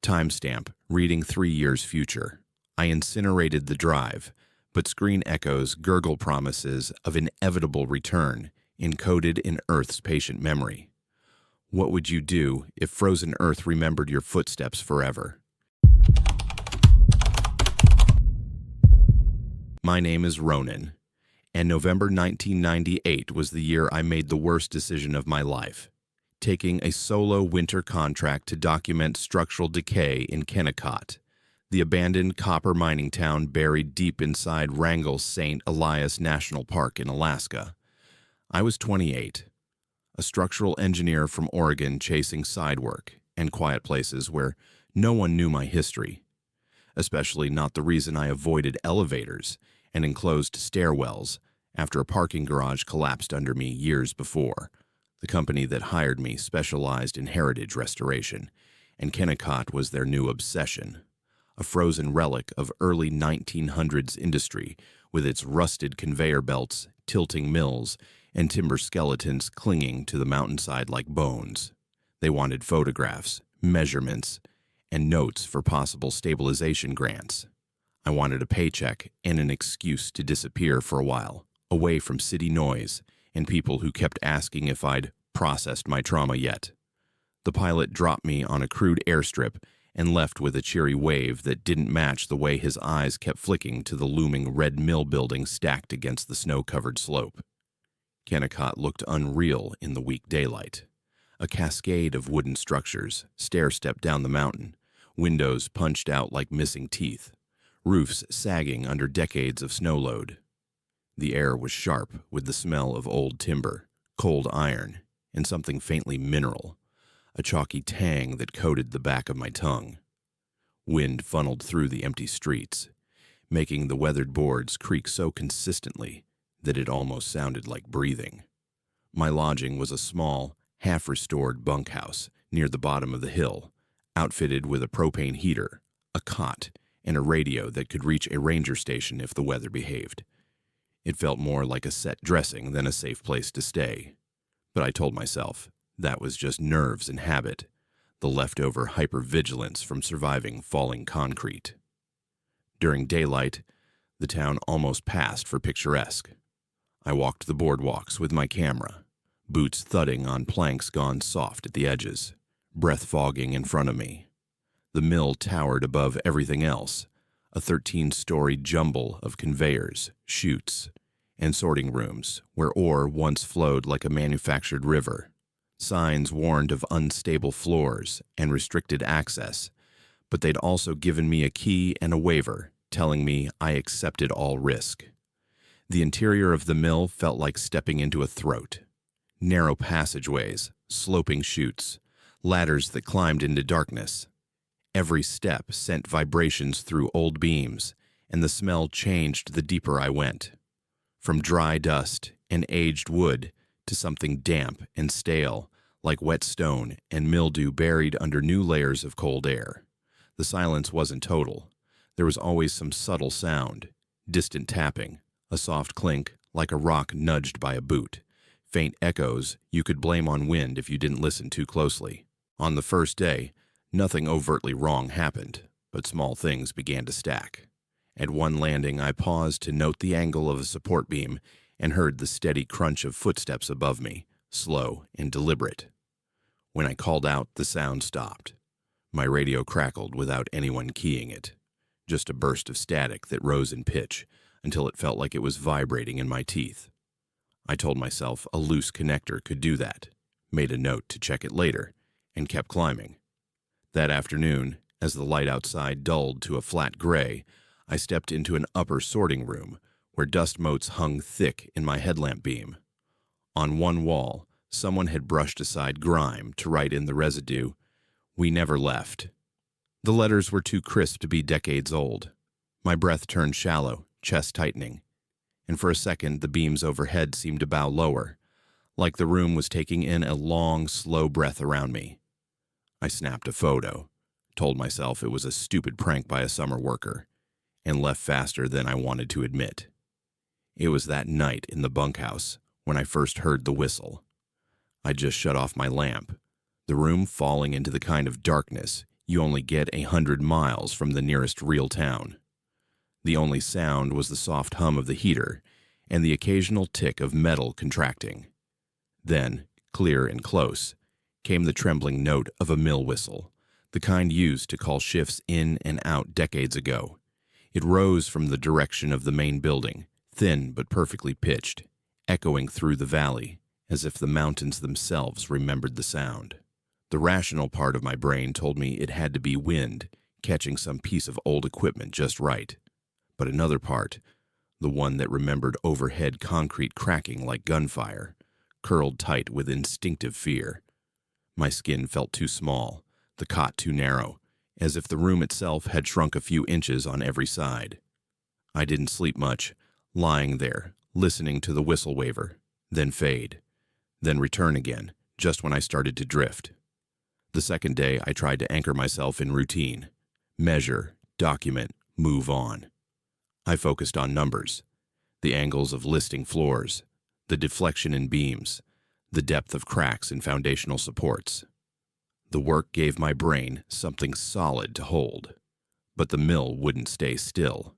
Timestamp, reading 3 years future. I incinerated the drive, but screen echoes gurgle promises of inevitable return encoded in Earth's patient memory. What would you do if frozen Earth remembered your footsteps forever? My name is Ronan, and November 1998 was the year I made the worst decision of my life, taking a solo winter contract to document structural decay in Kennecott, the abandoned copper mining town buried deep inside Wrangell St. Elias National Park in Alaska. I was 28, a structural engineer from Oregon chasing side work and quiet places where no one knew my history, especially not the reason I avoided elevators and enclosed stairwells after a parking garage collapsed under me years before. The company that hired me specialized in heritage restoration, and Kennecott was their new obsession, a frozen relic of early 1900s industry with its rusted conveyor belts, tilting mills, and timber skeletons clinging to the mountainside like bones. They wanted photographs, measurements, and notes for possible stabilization grants. I wanted a paycheck and an excuse to disappear for a while, away from city noise and people who kept asking if I'd processed my trauma yet. The pilot dropped me on a crude airstrip and left with a cheery wave that didn't match the way his eyes kept flicking to the looming red mill building stacked against the snow-covered slope. Kennecott looked unreal in the weak daylight. A cascade of wooden structures, stair-stepped down the mountain, windows punched out like missing teeth, roofs sagging under decades of snow load. The air was sharp with the smell of old timber, cold iron, and something faintly mineral, a chalky tang that coated the back of my tongue. Wind funneled through the empty streets, making the weathered boards creak so consistently that it almost sounded like breathing. My lodging was a small, half-restored bunkhouse near the bottom of the hill, outfitted with a propane heater, a cot, and a radio that could reach a ranger station if the weather behaved. It felt more like a set dressing than a safe place to stay. But I told myself that was just nerves and habit, the leftover hypervigilance from surviving falling concrete. During daylight, the town almost passed for picturesque. I walked the boardwalks with my camera, boots thudding on planks gone soft at the edges, breath fogging in front of me. The mill towered above everything else, a 13-story jumble of conveyors, chutes, and sorting rooms where ore once flowed like a manufactured river. Signs warned of unstable floors and restricted access, but they'd also given me a key and a waiver, telling me I accepted all risk. The interior of the mill felt like stepping into a throat. Narrow passageways, sloping chutes, ladders that climbed into darkness. Every step sent vibrations through old beams, and the smell changed the deeper I went. From dry dust and aged wood to something damp and stale, like wet stone and mildew buried under new layers of cold air. The silence wasn't total. There was always some subtle sound, distant tapping, a soft clink like a rock nudged by a boot, faint echoes you could blame on wind if you didn't listen too closely. On the first day, nothing overtly wrong happened, but small things began to stack. At one landing, I paused to note the angle of a support beam and heard the steady crunch of footsteps above me, slow and deliberate. When I called out, the sound stopped. My radio crackled without anyone keying it, just a burst of static that rose in pitch until it felt like it was vibrating in my teeth. I told myself a loose connector could do that, made a note to check it later, and kept climbing. That afternoon, as the light outside dulled to a flat gray, I stepped into an upper sorting room where dust motes hung thick in my headlamp beam. On one wall, someone had brushed aside grime to write in the residue, "We never left." The letters were too crisp to be decades old. My breath turned shallow, chest tightening, and for a second the beams overhead seemed to bow lower, like the room was taking in a long, slow breath around me. I snapped a photo, told myself it was a stupid prank by a summer worker, and left faster than I wanted to admit. It was that night in the bunkhouse when I first heard the whistle. I just shut off my lamp, the room falling into the kind of darkness you only get 100 miles from the nearest real town. The only sound was the soft hum of the heater and the occasional tick of metal contracting. Then, clear and close, came the trembling note of a mill whistle, the kind used to call shifts in and out decades ago. It rose from the direction of the main building, thin but perfectly pitched, echoing through the valley, as if the mountains themselves remembered the sound. The rational part of my brain told me it had to be wind, catching some piece of old equipment just right. But another part, the one that remembered overhead concrete cracking like gunfire, curled tight with instinctive fear. My skin felt too small, the cot too narrow, as if the room itself had shrunk a few inches on every side. I didn't sleep much, lying there, listening to the whistle waver, then fade, then return again, just when I started to drift. The second day, I tried to anchor myself in routine. Measure, document, move on. I focused on numbers, the angles of listing floors, the deflection in beams, the depth of cracks in foundational supports. The work gave my brain something solid to hold. But the mill wouldn't stay still.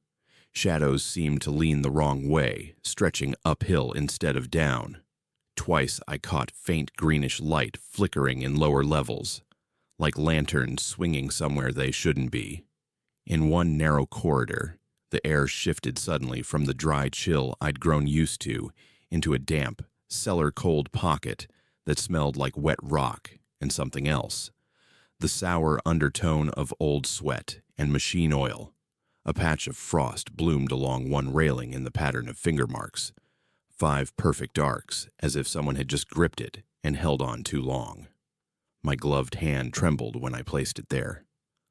Shadows seemed to lean the wrong way, stretching uphill instead of down. Twice I caught faint greenish light flickering in lower levels, like lanterns swinging somewhere they shouldn't be. In one narrow corridor, the air shifted suddenly from the dry chill I'd grown used to into a damp, cellar-cold pocket that smelled like wet rock and something else. The sour undertone of old sweat and machine oil. A patch of frost bloomed along one railing in the pattern of finger marks. 5 perfect arcs, as if someone had just gripped it and held on too long. My gloved hand trembled when I placed it there.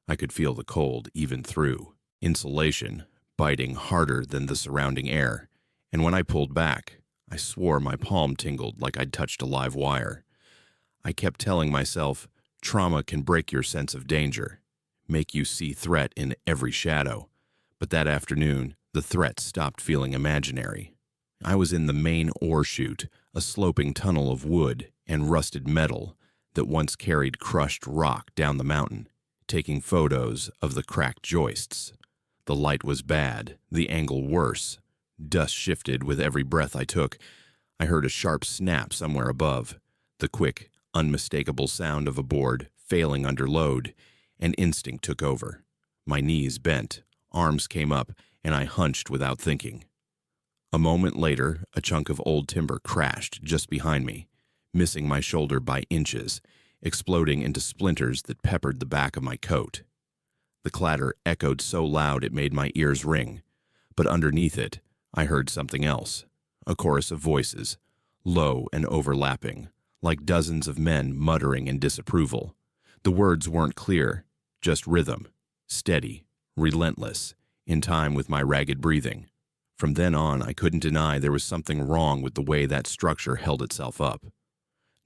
I could feel the cold even through insulation, biting harder than the surrounding air, and when I pulled back, I swore my palm tingled like I'd touched a live wire. I kept telling myself, trauma can break your sense of danger, make you see threat in every shadow, but that afternoon, the threat stopped feeling imaginary. I was in the main ore chute, a sloping tunnel of wood and rusted metal that once carried crushed rock down the mountain, taking photos of the cracked joists. The light was bad, the angle worse. Dust shifted with every breath I took. I heard a sharp snap somewhere above, the quick, unmistakable sound of a board failing under load, and instinct took over. My knees bent, arms came up, and I hunched without thinking. A moment later, a chunk of old timber crashed just behind me, missing my shoulder by inches, exploding into splinters that peppered the back of my coat. The clatter echoed so loud it made my ears ring, but underneath it, I heard something else, a chorus of voices, low and overlapping, like dozens of men muttering in disapproval. The words weren't clear, just rhythm, steady, relentless, in time with my ragged breathing. From then on, I couldn't deny there was something wrong with the way that structure held itself up.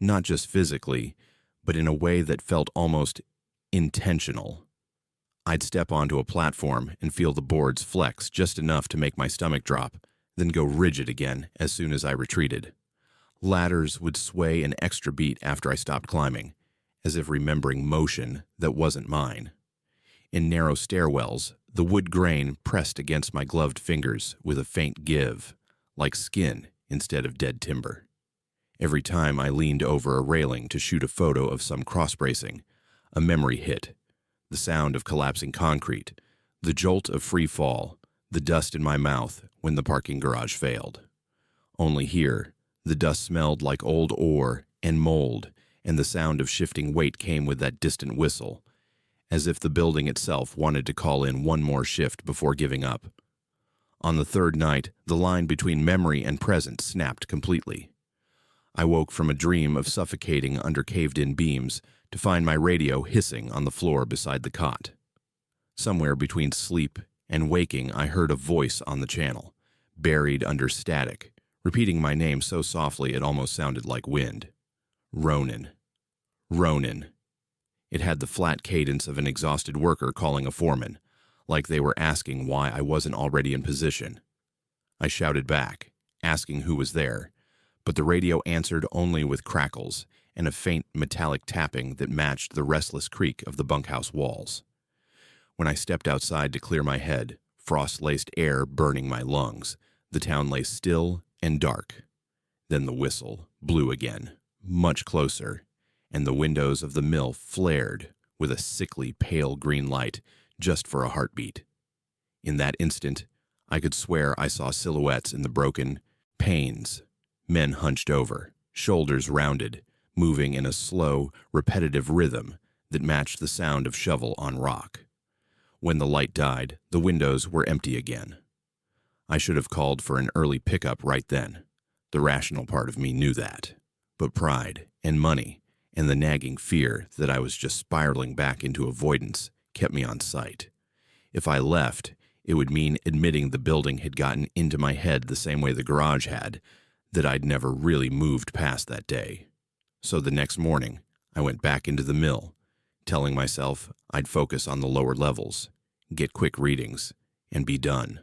Not just physically, but in a way that felt almost intentional. I'd step onto a platform and feel the boards flex just enough to make my stomach drop, then go rigid again as soon as I retreated. Ladders would sway an extra beat after I stopped climbing, as if remembering motion that wasn't mine. In narrow stairwells, the wood grain pressed against my gloved fingers with a faint give, like skin instead of dead timber. Every time I leaned over a railing to shoot a photo of some cross-bracing, a memory hit. The sound of collapsing concrete, the jolt of free fall, the dust in my mouth when the parking garage failed. Only here, the dust smelled like old ore and mold, and the sound of shifting weight came with that distant whistle, as if the building itself wanted to call in one more shift before giving up. On the third night, the line between memory and present snapped completely. I woke from a dream of suffocating under caved-in beams to find my radio hissing on the floor beside the cot. Somewhere between sleep and waking, I heard a voice on the channel, buried under static, repeating my name so softly it almost sounded like wind. Ronan. Ronan. It had the flat cadence of an exhausted worker calling a foreman, like they were asking why I wasn't already in position. I shouted back, asking who was there, but the radio answered only with crackles and a faint metallic tapping that matched the restless creak of the bunkhouse walls. When I stepped outside to clear my head, frost-laced air burning my lungs. The town lay still and dark. Then the whistle blew again, much closer, and the windows of the mill flared with a sickly pale green light just for a heartbeat. In that instant, I could swear I saw silhouettes in the broken panes, men hunched over, shoulders rounded, moving in a slow, repetitive rhythm that matched the sound of shovel on rock. When the light died, the windows were empty again. I should have called for an early pickup right then. The rational part of me knew that. But pride and money and the nagging fear that I was just spiraling back into avoidance kept me on site. If I left, it would mean admitting the building had gotten into my head the same way the garage had, that I'd never really moved past that day. So the next morning, I went back into the mill, telling myself I'd focus on the lower levels, get quick readings, and be done.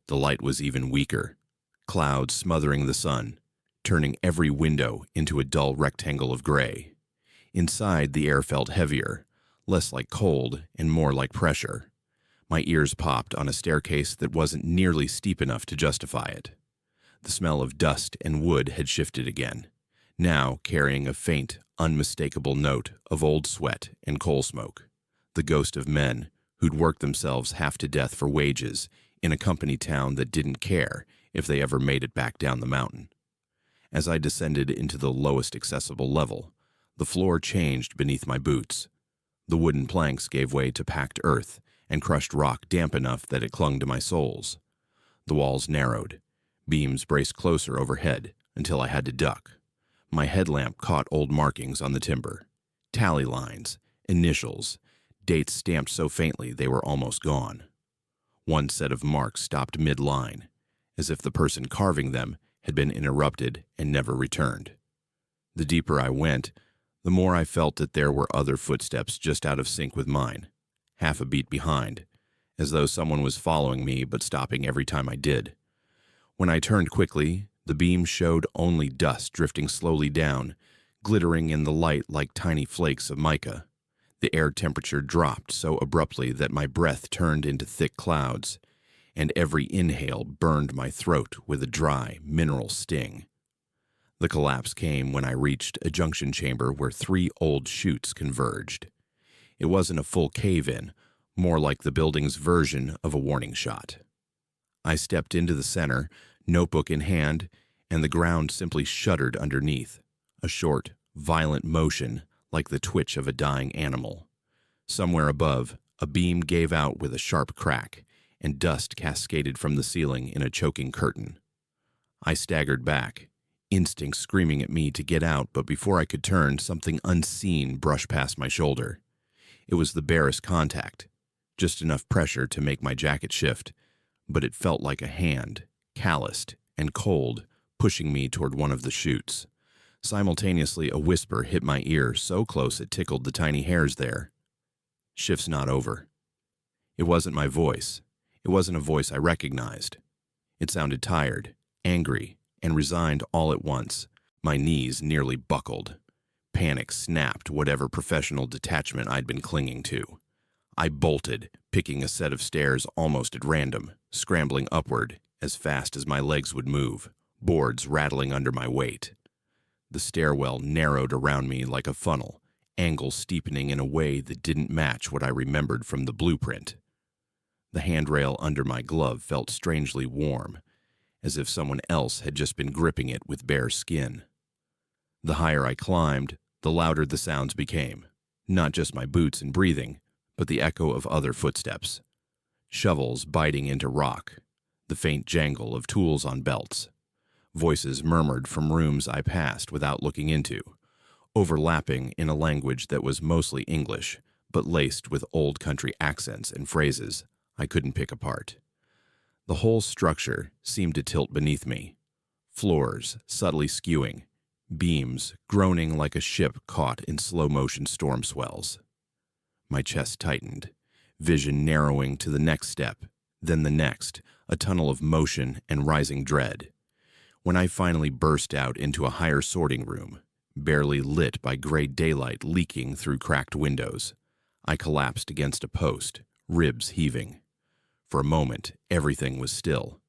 The light was even weaker, clouds smothering the sun, turning every window into a dull rectangle of gray. Inside, the air felt heavier, less like cold and more like pressure. My ears popped on a staircase that wasn't nearly steep enough to justify it. The smell of dust and wood had shifted again, now carrying a faint, unmistakable note of old sweat and coal smoke. The ghost of men who'd worked themselves half to death for wages in a company town that didn't care if they ever made it back down the mountain. As I descended into the lowest accessible level, the floor changed beneath my boots. The wooden planks gave way to packed earth and crushed rock damp enough that it clung to my soles. The walls narrowed. Beams braced closer overhead until I had to duck. My headlamp caught old markings on the timber. Tally lines, initials, dates stamped so faintly they were almost gone. One set of marks stopped mid-line, as if the person carving them had been interrupted and never returned. The deeper I went, the more I felt that there were other footsteps just out of sync with mine, half a beat behind, as though someone was following me but stopping every time I did. When I turned quickly, the beam showed only dust drifting slowly down, glittering in the light like tiny flakes of mica. The air temperature dropped so abruptly that my breath turned into thick clouds, and every inhale burned my throat with a dry, mineral sting. The collapse came when I reached a junction chamber where 3 old chutes converged. It wasn't a full cave-in, more like the building's version of a warning shot. I stepped into the center, notebook in hand, and the ground simply shuddered underneath, a short, violent motion like the twitch of a dying animal. Somewhere above, a beam gave out with a sharp crack, and dust cascaded from the ceiling in a choking curtain. I staggered back, instinct screaming at me to get out, but before I could turn, something unseen brushed past my shoulder. It was the barest contact, just enough pressure to make my jacket shift, but it felt like a hand, calloused and cold, pushing me toward one of the chutes. Simultaneously, a whisper hit my ear so close it tickled the tiny hairs there. "Shift's not over." It wasn't my voice. It wasn't a voice I recognized. It sounded tired, angry, and resigned all at once. My knees nearly buckled. Panic snapped whatever professional detachment I'd been clinging to. I bolted, picking a set of stairs almost at random, scrambling upward as fast as my legs would move, boards rattling under my weight. The stairwell narrowed around me like a funnel, angle steepening in a way that didn't match what I remembered from the blueprint. The handrail under my glove felt strangely warm, as if someone else had just been gripping it with bare skin. The higher I climbed, the louder the sounds became, not just my boots and breathing, but the echo of other footsteps. Shovels biting into rock, the faint jangle of tools on belts. Voices murmured from rooms I passed without looking into, overlapping in a language that was mostly English, but laced with old country accents and phrases I couldn't pick apart. The whole structure seemed to tilt beneath me, floors subtly skewing, beams groaning like a ship caught in slow-motion storm swells. My chest tightened, vision narrowing to the next step, then the next, a tunnel of motion and rising dread. When I finally burst out into a higher sorting room, barely lit by gray daylight leaking through cracked windows, I collapsed against a post, ribs heaving. For a moment, everything was still.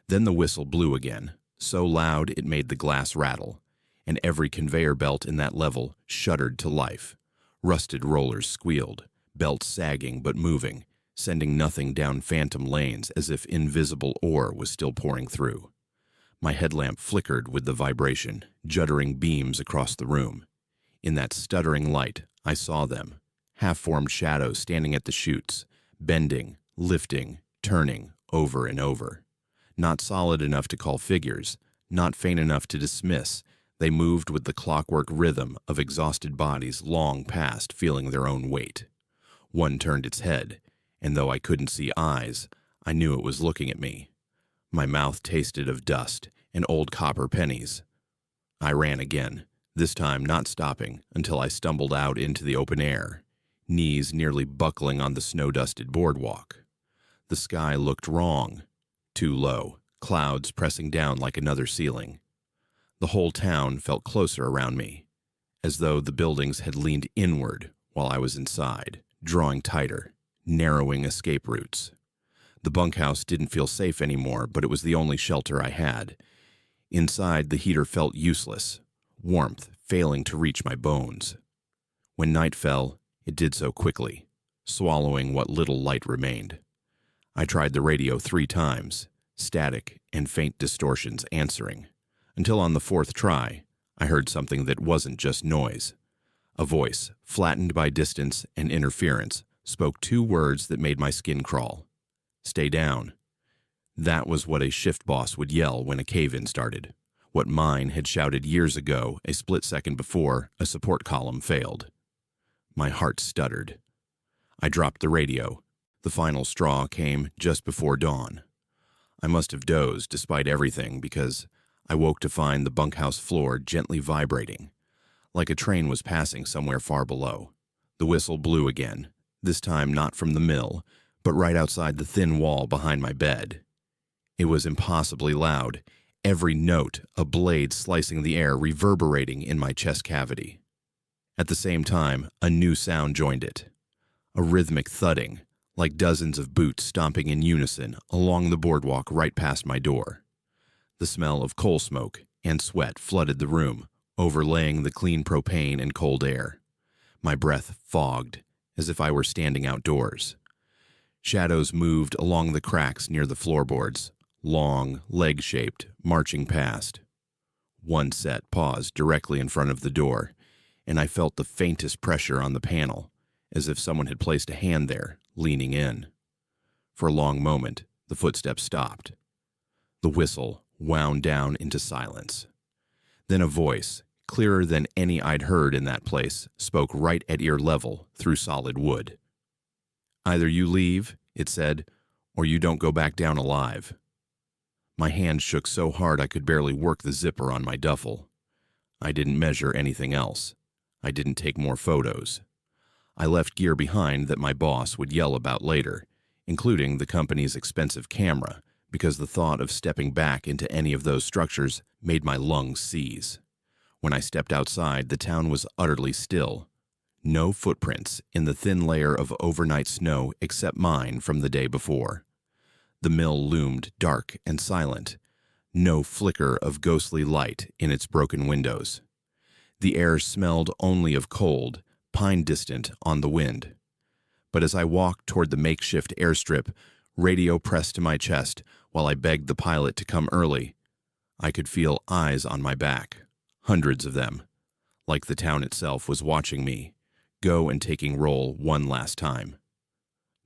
Then the whistle blew again, so loud it made the glass rattle, and every conveyor belt in that level shuddered to life. Rusted rollers squealed, belts sagging but moving, sending nothing down phantom lanes as if invisible ore was still pouring through. My headlamp flickered with the vibration, juddering beams across the room. In that stuttering light, I saw them, half-formed shadows standing at the chutes, bending, lifting, turning, over and over. Not solid enough to call figures, not faint enough to dismiss, they moved with the clockwork rhythm of exhausted bodies long past feeling their own weight. One turned its head, and though I couldn't see eyes, I knew it was looking at me. My mouth tasted of dust and old copper pennies. I ran again, this time not stopping until I stumbled out into the open air, knees nearly buckling on the snow-dusted boardwalk. The sky looked wrong, too low, clouds pressing down like another ceiling. The whole town felt closer around me, as though the buildings had leaned inward while I was inside, drawing tighter, narrowing escape routes. The bunkhouse didn't feel safe anymore, but it was the only shelter I had. Inside, the heater felt useless, warmth failing to reach my bones. When night fell, it did so quickly, swallowing what little light remained. I tried the radio 3 times, static and faint distortions answering, until on the 4th try, I heard something that wasn't just noise. A voice, flattened by distance and interference, spoke 2 words that made my skin crawl. Stay down. That was what a shift boss would yell when a cave-in started, what mine had shouted years ago, a split second before a support column failed. My heart stuttered. I dropped the radio. The final straw came just before dawn. I must have dozed despite everything because I woke to find the bunkhouse floor gently vibrating, like a train was passing somewhere far below. The whistle blew again, this time not from the mill, but right outside the thin wall behind my bed. It was impossibly loud, every note a blade slicing the air reverberating in my chest cavity. At the same time, a new sound joined it, a rhythmic thudding, like dozens of boots stomping in unison along the boardwalk right past my door. The smell of coal smoke and sweat flooded the room, overlaying the clean propane and cold air. My breath fogged, as if I were standing outdoors. Shadows moved along the cracks near the floorboards, long, leg-shaped, marching past. One set paused directly in front of the door, and I felt the faintest pressure on the panel, as if someone had placed a hand there, leaning in. For a long moment, the footsteps stopped. The whistle wound down into silence. Then a voice, clearer than any I'd heard in that place, spoke right at ear level through solid wood. Either you leave, it said, or you don't go back down alive. My hand shook so hard I could barely work the zipper on my duffel. I didn't measure anything else. I didn't take more photos. I left gear behind that my boss would yell about later, including the company's expensive camera, because the thought of stepping back into any of those structures made my lungs seize. When I stepped outside, the town was utterly still. No footprints in the thin layer of overnight snow except mine from the day before. The mill loomed dark and silent, no flicker of ghostly light in its broken windows. The air smelled only of cold, pine distant on the wind. But as I walked toward the makeshift airstrip, radio pressed to my chest while I begged the pilot to come early, I could feel eyes on my back, hundreds of them, like the town itself was watching me, go and taking roll one last time.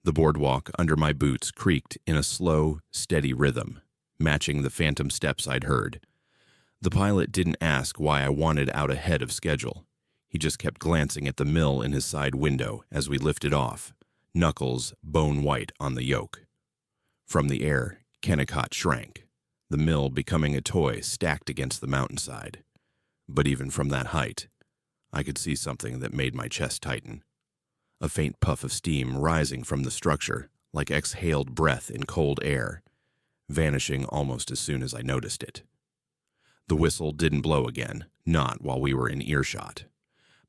The boardwalk under my boots creaked in a slow, steady rhythm, matching the phantom steps I'd heard. The pilot didn't ask why I wanted out ahead of schedule. He just kept glancing at the mill in his side window as we lifted off, knuckles bone white on the yoke. From the air, Kennecott shrank, the mill becoming a toy stacked against the mountainside. But even from that height, I could see something that made my chest tighten. A faint puff of steam rising from the structure, like exhaled breath in cold air, vanishing almost as soon as I noticed it. The whistle didn't blow again, not while we were in earshot.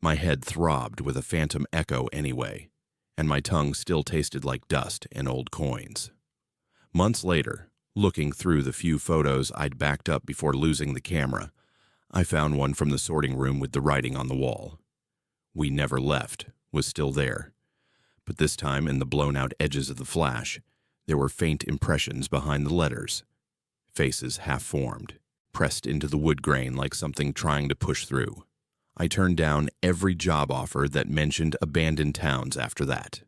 My head throbbed with a phantom echo anyway, and my tongue still tasted like dust and old coins. Months later, looking through the few photos I'd backed up before losing the camera, I found one from the sorting room with the writing on the wall. "We never left" was still there, but this time in the blown-out edges of the flash, there were faint impressions behind the letters. Faces half-formed, pressed into the wood grain like something trying to push through. I turned down every job offer that mentioned abandoned towns after that.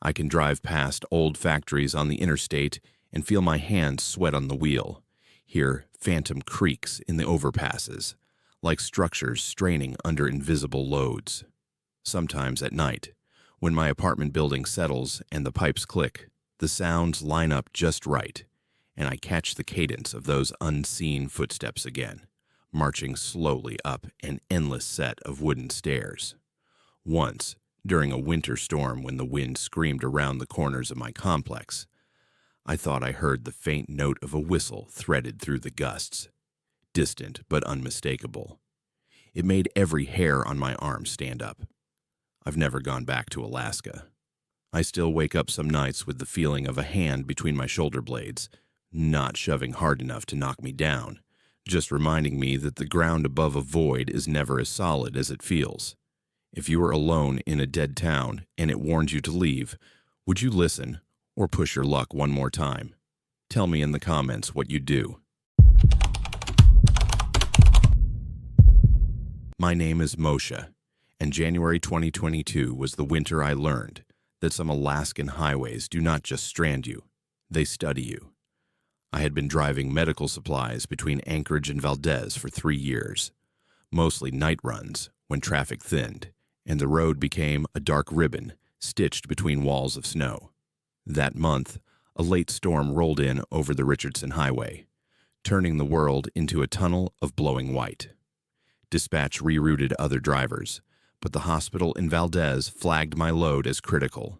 I can drive past old factories on the interstate and feel my hands sweat on the wheel, hear phantom creaks in the overpasses, like structures straining under invisible loads. Sometimes at night, when my apartment building settles and the pipes click, the sounds line up just right, and I catch the cadence of those unseen footsteps again, marching slowly up an endless set of wooden stairs. Once, during a winter storm when the wind screamed around the corners of my complex, I thought I heard the faint note of a whistle threaded through the gusts, distant but unmistakable. It made every hair on my arm stand up. I've never gone back to Alaska. I still wake up some nights with the feeling of a hand between my shoulder blades, not shoving hard enough to knock me down, just reminding me that the ground above a void is never as solid as it feels. If you were alone in a dead town and it warned you to leave, would you listen or push your luck one more time? Tell me in the comments what you'd do. My name is Moshe, and January 2022 was the winter I learned that some Alaskan highways do not just strand you, they study you. I had been driving medical supplies between Anchorage and Valdez for 3 years, mostly night runs when traffic thinned, and the road became a dark ribbon stitched between walls of snow. That month, a late storm rolled in over the Richardson Highway, turning the world into a tunnel of blowing white. Dispatch rerouted other drivers, but the hospital in Valdez flagged my load as critical.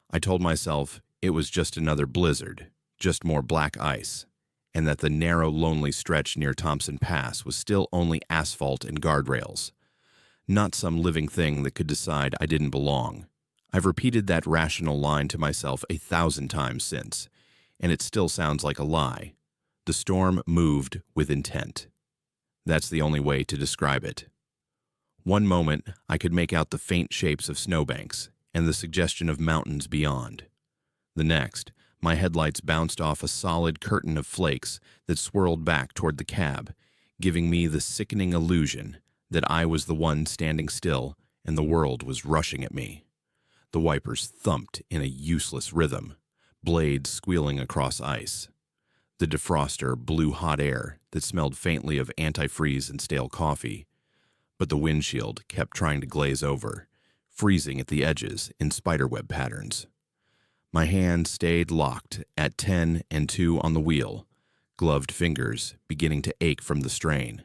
I told myself it was just another blizzard, just more black ice, and that the narrow, lonely stretch near Thompson Pass was still only asphalt and guardrails, not some living thing that could decide I didn't belong. I've repeated that rational line to myself 1,000 times since, and it still sounds like a lie. The storm moved with intent. That's the only way to describe it. One moment, I could make out the faint shapes of snowbanks and the suggestion of mountains beyond. The next, my headlights bounced off a solid curtain of flakes that swirled back toward the cab, giving me the sickening illusion that I was the one standing still and the world was rushing at me. The wipers thumped in a useless rhythm, blades squealing across ice. The defroster blew hot air that smelled faintly of antifreeze and stale coffee, but the windshield kept trying to glaze over, freezing at the edges in spiderweb patterns. My hand stayed locked at 10 and 2 on the wheel, gloved fingers beginning to ache from the strain.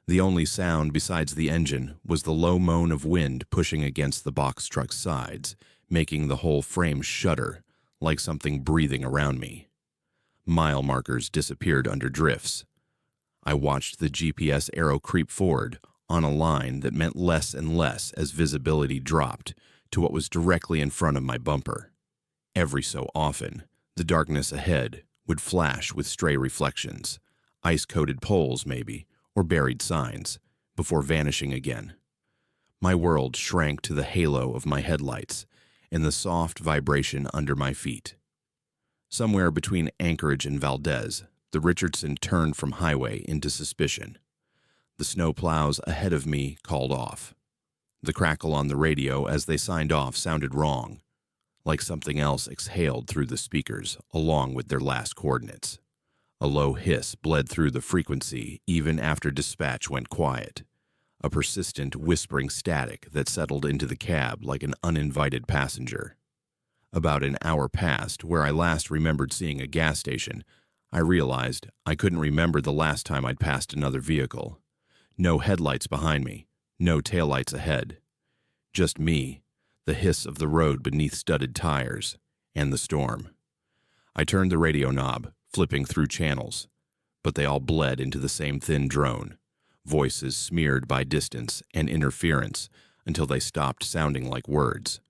The only sound besides the engine was the low moan of wind pushing against the box truck's sides, making the whole frame shudder like something breathing around me. Mile markers disappeared under drifts. I watched the GPS arrow creep forward on a line that meant less and less as visibility dropped to what was directly in front of my bumper. Every so often, the darkness ahead would flash with stray reflections, ice-coated poles maybe, or buried signs, before vanishing again. My world shrank to the halo of my headlights and the soft vibration under my feet. Somewhere between Anchorage and Valdez, the Richardson turned from highway into suspicion. The snow plows ahead of me called off. The crackle on the radio as they signed off sounded wrong, like something else exhaled through the speakers along with their last coordinates. A low hiss bled through the frequency even after dispatch went quiet, a persistent whispering static that settled into the cab like an uninvited passenger. About an hour passed where I last remembered seeing a gas station. I realized I couldn't remember the last time I'd passed another vehicle. No headlights behind me, no taillights ahead. Just me, the hiss of the road beneath studded tires, and the storm. I turned the radio knob, flipping through channels, but they all bled into the same thin drone, voices smeared by distance and interference until they stopped sounding like words.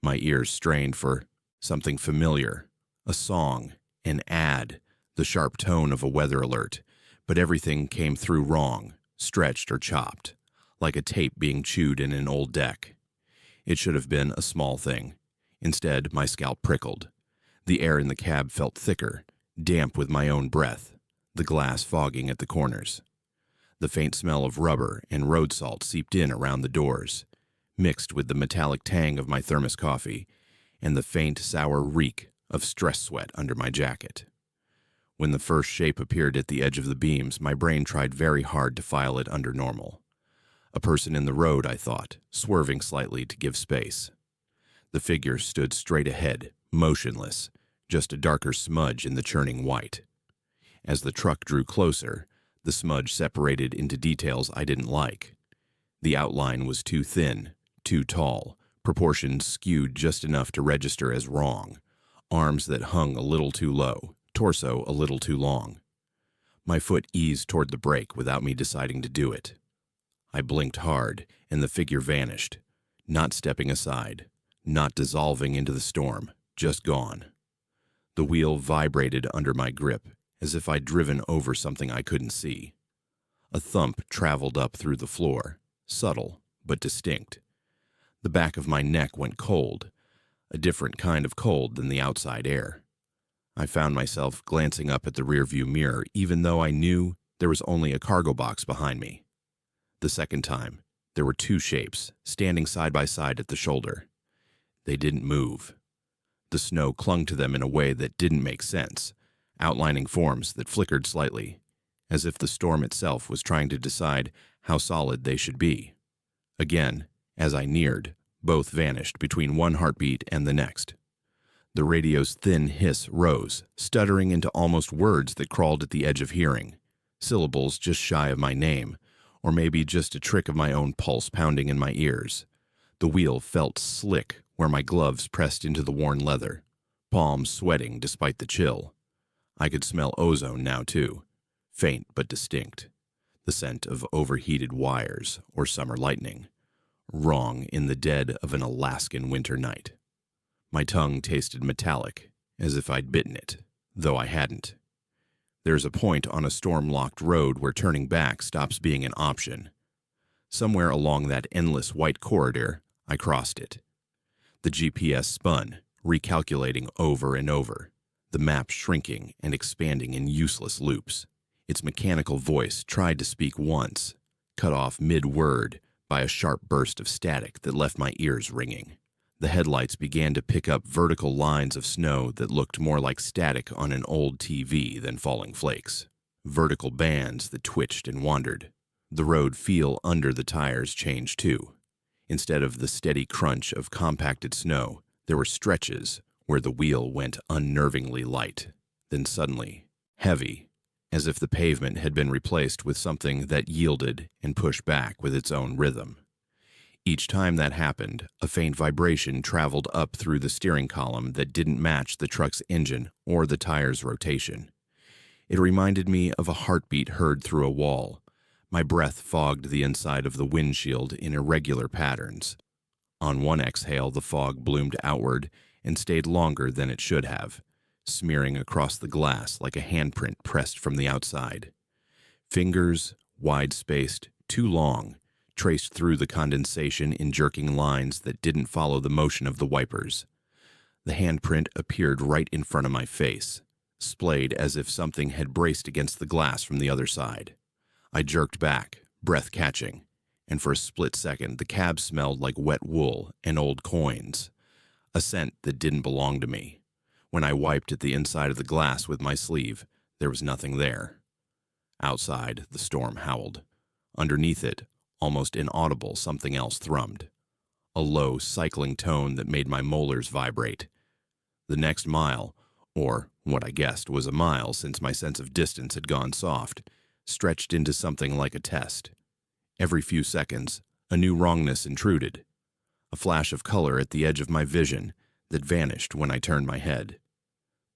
My ears strained for something familiar, a song, an ad, the sharp tone of a weather alert, but everything came through wrong, stretched or chopped, like a tape being chewed in an old deck. It should have been a small thing. Instead, my scalp prickled. The air in the cab felt thicker, damp with my own breath, the glass fogging at the corners. The faint smell of rubber and road salt seeped in around the doors, mixed with the metallic tang of my thermos coffee and the faint, sour reek of stress sweat under my jacket. When the first shape appeared at the edge of the beams, my brain tried very hard to file it under normal. A person in the road, I thought, swerving slightly to give space. The figure stood straight ahead, motionless, just a darker smudge in the churning white. As the truck drew closer, the smudge separated into details I didn't like. The outline was too thin, too tall, proportions skewed just enough to register as wrong, arms that hung a little too low, torso a little too long. My foot eased toward the brake without me deciding to do it. I blinked hard, and the figure vanished, not stepping aside, not dissolving into the storm, just gone. The wheel vibrated under my grip, as if I'd driven over something I couldn't see. A thump traveled up through the floor, subtle but distinct. The back of my neck went cold, a different kind of cold than the outside air. I found myself glancing up at the rearview mirror, even though I knew there was only a cargo box behind me. The second time, there were two shapes, standing side by side at the shoulder. They didn't move. The snow clung to them in a way that didn't make sense, outlining forms that flickered slightly, as if the storm itself was trying to decide how solid they should be. Again, as I neared, both vanished between one heartbeat and the next. The radio's thin hiss rose, stuttering into almost words that crawled at the edge of hearing, syllables just shy of my name, or maybe just a trick of my own pulse pounding in my ears. The wheel felt slick where my gloves pressed into the worn leather, palms sweating despite the chill. I could smell ozone now too, faint but distinct, the scent of overheated wires or summer lightning, wrong in the dead of an Alaskan winter night. My tongue tasted metallic, as if I'd bitten it, though I hadn't. There's a point on a storm-locked road where turning back stops being an option. Somewhere along that endless white corridor, I crossed it. The GPS spun, recalculating over and over, the map shrinking and expanding in useless loops. Its mechanical voice tried to speak once, cut off mid-word by a sharp burst of static that left my ears ringing. The headlights began to pick up vertical lines of snow that looked more like static on an old TV than falling flakes. Vertical bands that twitched and wandered. The road feel under the tires changed too. Instead of the steady crunch of compacted snow, there were stretches where the wheel went unnervingly light, then suddenly heavy, as if the pavement had been replaced with something that yielded and pushed back with its own rhythm. Each time that happened, a faint vibration traveled up through the steering column that didn't match the truck's engine or the tire's rotation. It reminded me of a heartbeat heard through a wall. My breath fogged the inside of the windshield in irregular patterns. On one exhale, the fog bloomed outward and stayed longer than it should have, smearing across the glass like a handprint pressed from the outside. Fingers, wide-spaced, too long, traced through the condensation in jerking lines that didn't follow the motion of the wipers. The handprint appeared right in front of my face, splayed as if something had braced against the glass from the other side. I jerked back, breath catching, and for a split second the cab smelled like wet wool and old coins, a scent that didn't belong to me. When I wiped at the inside of the glass with my sleeve, there was nothing there. Outside, the storm howled. Underneath it, almost inaudible, something else thrummed, a low, cycling tone that made my molars vibrate. The next mile, or what I guessed was a mile since my sense of distance had gone soft, stretched into something like a test. Every few seconds, a new wrongness intruded, a flash of color at the edge of my vision that vanished when I turned my head.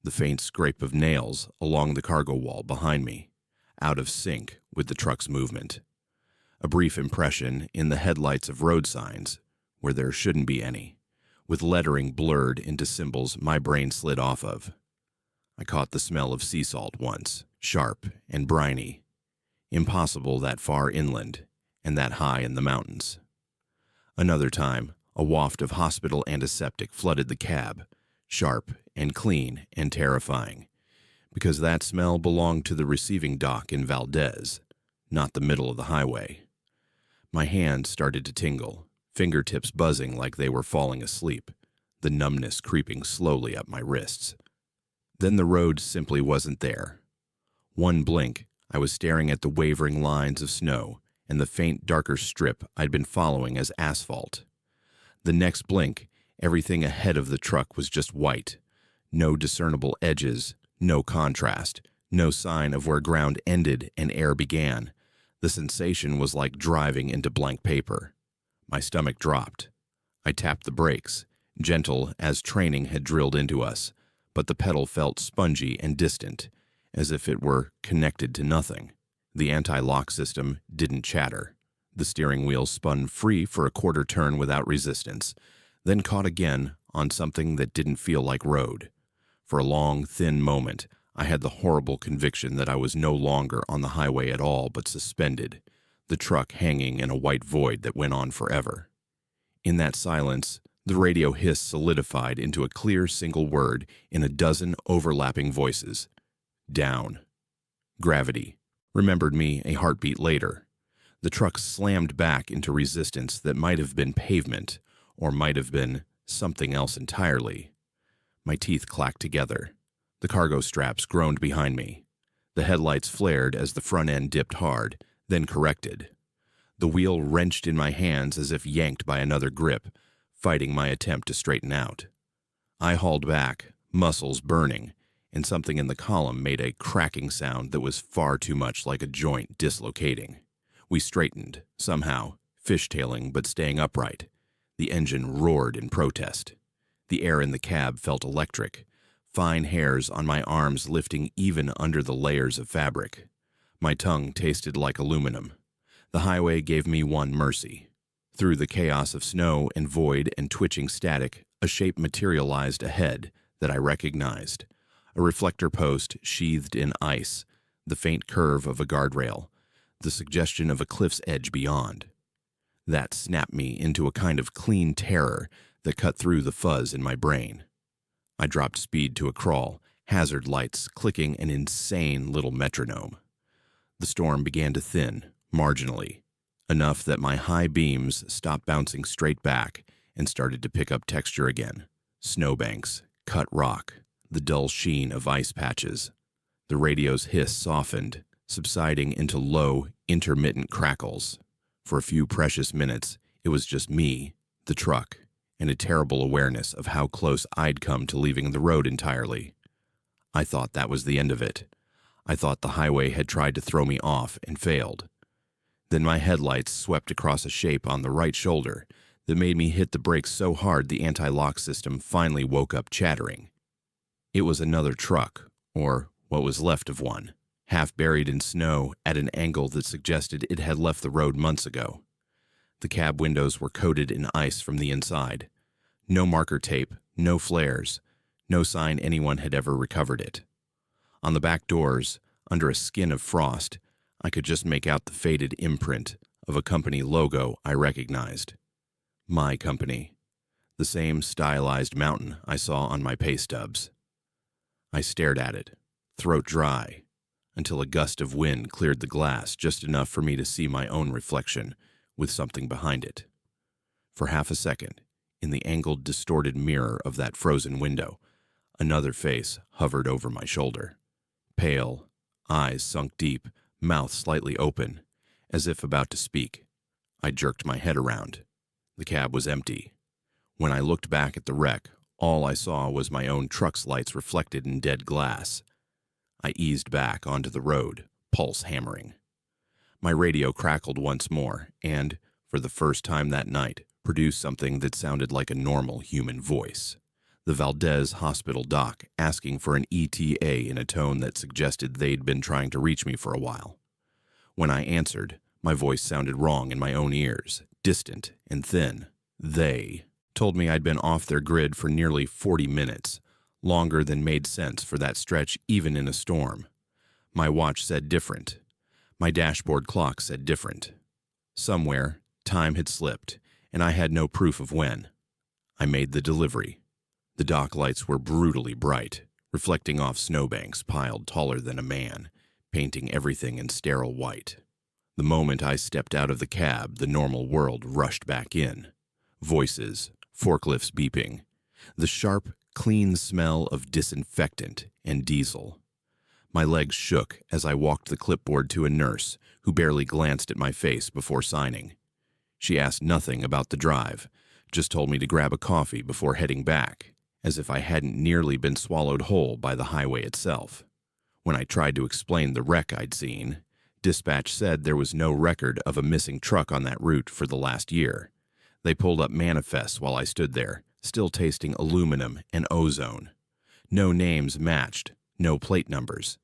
The faint scrape of nails along the cargo wall behind me, out of sync with the truck's movement. A brief impression in the headlights of road signs, where there shouldn't be any, with lettering blurred into symbols my brain slid off of. I caught the smell of sea salt once, sharp and briny. Impossible that far inland, and that high in the mountains. Another time, a waft of hospital antiseptic flooded the cab, sharp and clean and terrifying, because that smell belonged to the receiving dock in Valdez, not the middle of the highway. My hands started to tingle, fingertips buzzing like they were falling asleep, the numbness creeping slowly up my wrists. Then the road simply wasn't there. One blink, I was staring at the wavering lines of snow and the faint, darker strip I'd been following as asphalt. The next blink, everything ahead of the truck was just white. No discernible edges, no contrast, no sign of where ground ended and air began. The sensation was like driving into blank paper. My stomach dropped. I tapped the brakes, gentle as training had drilled into us, but the pedal felt spongy and distant, as if it were connected to nothing. The anti-lock system didn't chatter. The steering wheel spun free for a quarter turn without resistance, then caught again on something that didn't feel like road. For a long, thin moment, I had the horrible conviction that I was no longer on the highway at all but suspended, the truck hanging in a white void that went on forever. In that silence, the radio hiss solidified into a clear single word in a dozen overlapping voices. Down. Gravity. Remembered me a heartbeat later. The truck slammed back into resistance that might have been pavement, or might have been something else entirely. My teeth clacked together. The cargo straps groaned behind me. The headlights flared as the front end dipped hard, then corrected. The wheel wrenched in my hands as if yanked by another grip, fighting my attempt to straighten out. I hauled back, muscles burning, and something in the column made a cracking sound that was far too much like a joint dislocating. We straightened, somehow, fishtailing but staying upright. The engine roared in protest. The air in the cab felt electric, fine hairs on my arms lifting even under the layers of fabric. My tongue tasted like aluminum. The highway gave me one mercy. Through the chaos of snow and void and twitching static, a shape materialized ahead that I recognized. A reflector post sheathed in ice, the faint curve of a guardrail, the suggestion of a cliff's edge beyond. That snapped me into a kind of clean terror that cut through the fuzz in my brain. I dropped speed to a crawl, hazard lights clicking an insane little metronome. The storm began to thin, marginally, enough that my high beams stopped bouncing straight back and started to pick up texture again. Snowbanks, cut rock, the dull sheen of ice patches. The radio's hiss softened, subsiding into low, intermittent crackles. For a few precious minutes, it was just me, the truck, and a terrible awareness of how close I'd come to leaving the road entirely. I thought that was the end of it. I thought the highway had tried to throw me off and failed. Then my headlights swept across a shape on the right shoulder that made me hit the brakes so hard the anti-lock system finally woke up chattering. It was another truck, or what was left of one, half buried in snow at an angle that suggested it had left the road months ago. The cab windows were coated in ice from the inside. No marker tape, no flares, no sign anyone had ever recovered it. On the back doors, under a skin of frost, I could just make out the faded imprint of a company logo I recognized. My company. The same stylized mountain I saw on my pay stubs. I stared at it, throat dry, until a gust of wind cleared the glass just enough for me to see my own reflection with something behind it. For half a second, in the angled, distorted mirror of that frozen window, another face hovered over my shoulder. Pale, eyes sunk deep, mouth slightly open, as if about to speak. I jerked my head around. The cab was empty. When I looked back at the wreck, all I saw was my own truck's lights reflected in dead glass. I eased back onto the road, pulse hammering. My radio crackled once more and, for the first time that night, produced something that sounded like a normal human voice. The Valdez hospital doc asking for an ETA in a tone that suggested they'd been trying to reach me for a while. When I answered, my voice sounded wrong in my own ears, distant and thin. They told me I'd been off their grid for nearly 40 minutes, longer than made sense for that stretch even in a storm. My watch said different. My dashboard clock said different. Somewhere, time had slipped, and I had no proof of when. I made the delivery. The dock lights were brutally bright, reflecting off snowbanks piled taller than a man, painting everything in sterile white. The moment I stepped out of the cab, the normal world rushed back in. Voices, forklifts beeping, the sharp, clean smell of disinfectant and diesel. My legs shook as I walked the clipboard to a nurse who barely glanced at my face before signing. She asked nothing about the drive, just told me to grab a coffee before heading back, as if I hadn't nearly been swallowed whole by the highway itself. When I tried to explain the wreck I'd seen, dispatch said there was no record of a missing truck on that route for the last year. They pulled up manifests while I stood there, still tasting aluminum and ozone. No names matched, no plate numbers,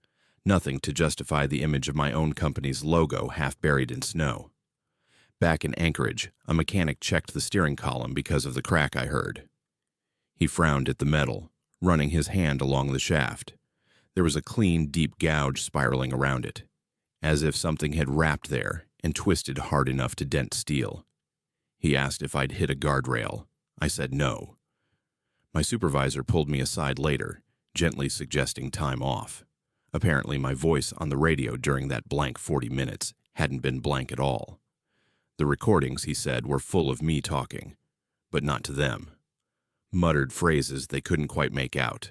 nothing to justify the image of my own company's logo half buried in snow. Back in Anchorage, a mechanic checked the steering column because of the crack I heard. He frowned at the metal, running his hand along the shaft. There was a clean, deep gouge spiraling around it, as if something had wrapped there and twisted hard enough to dent steel. He asked if I'd hit a guardrail. I said no. My supervisor pulled me aside later, gently suggesting time off. Apparently my voice on the radio during that blank 40 minutes hadn't been blank at all. The recordings, he said, were full of me talking, but not to them. Muttered phrases they couldn't quite make out,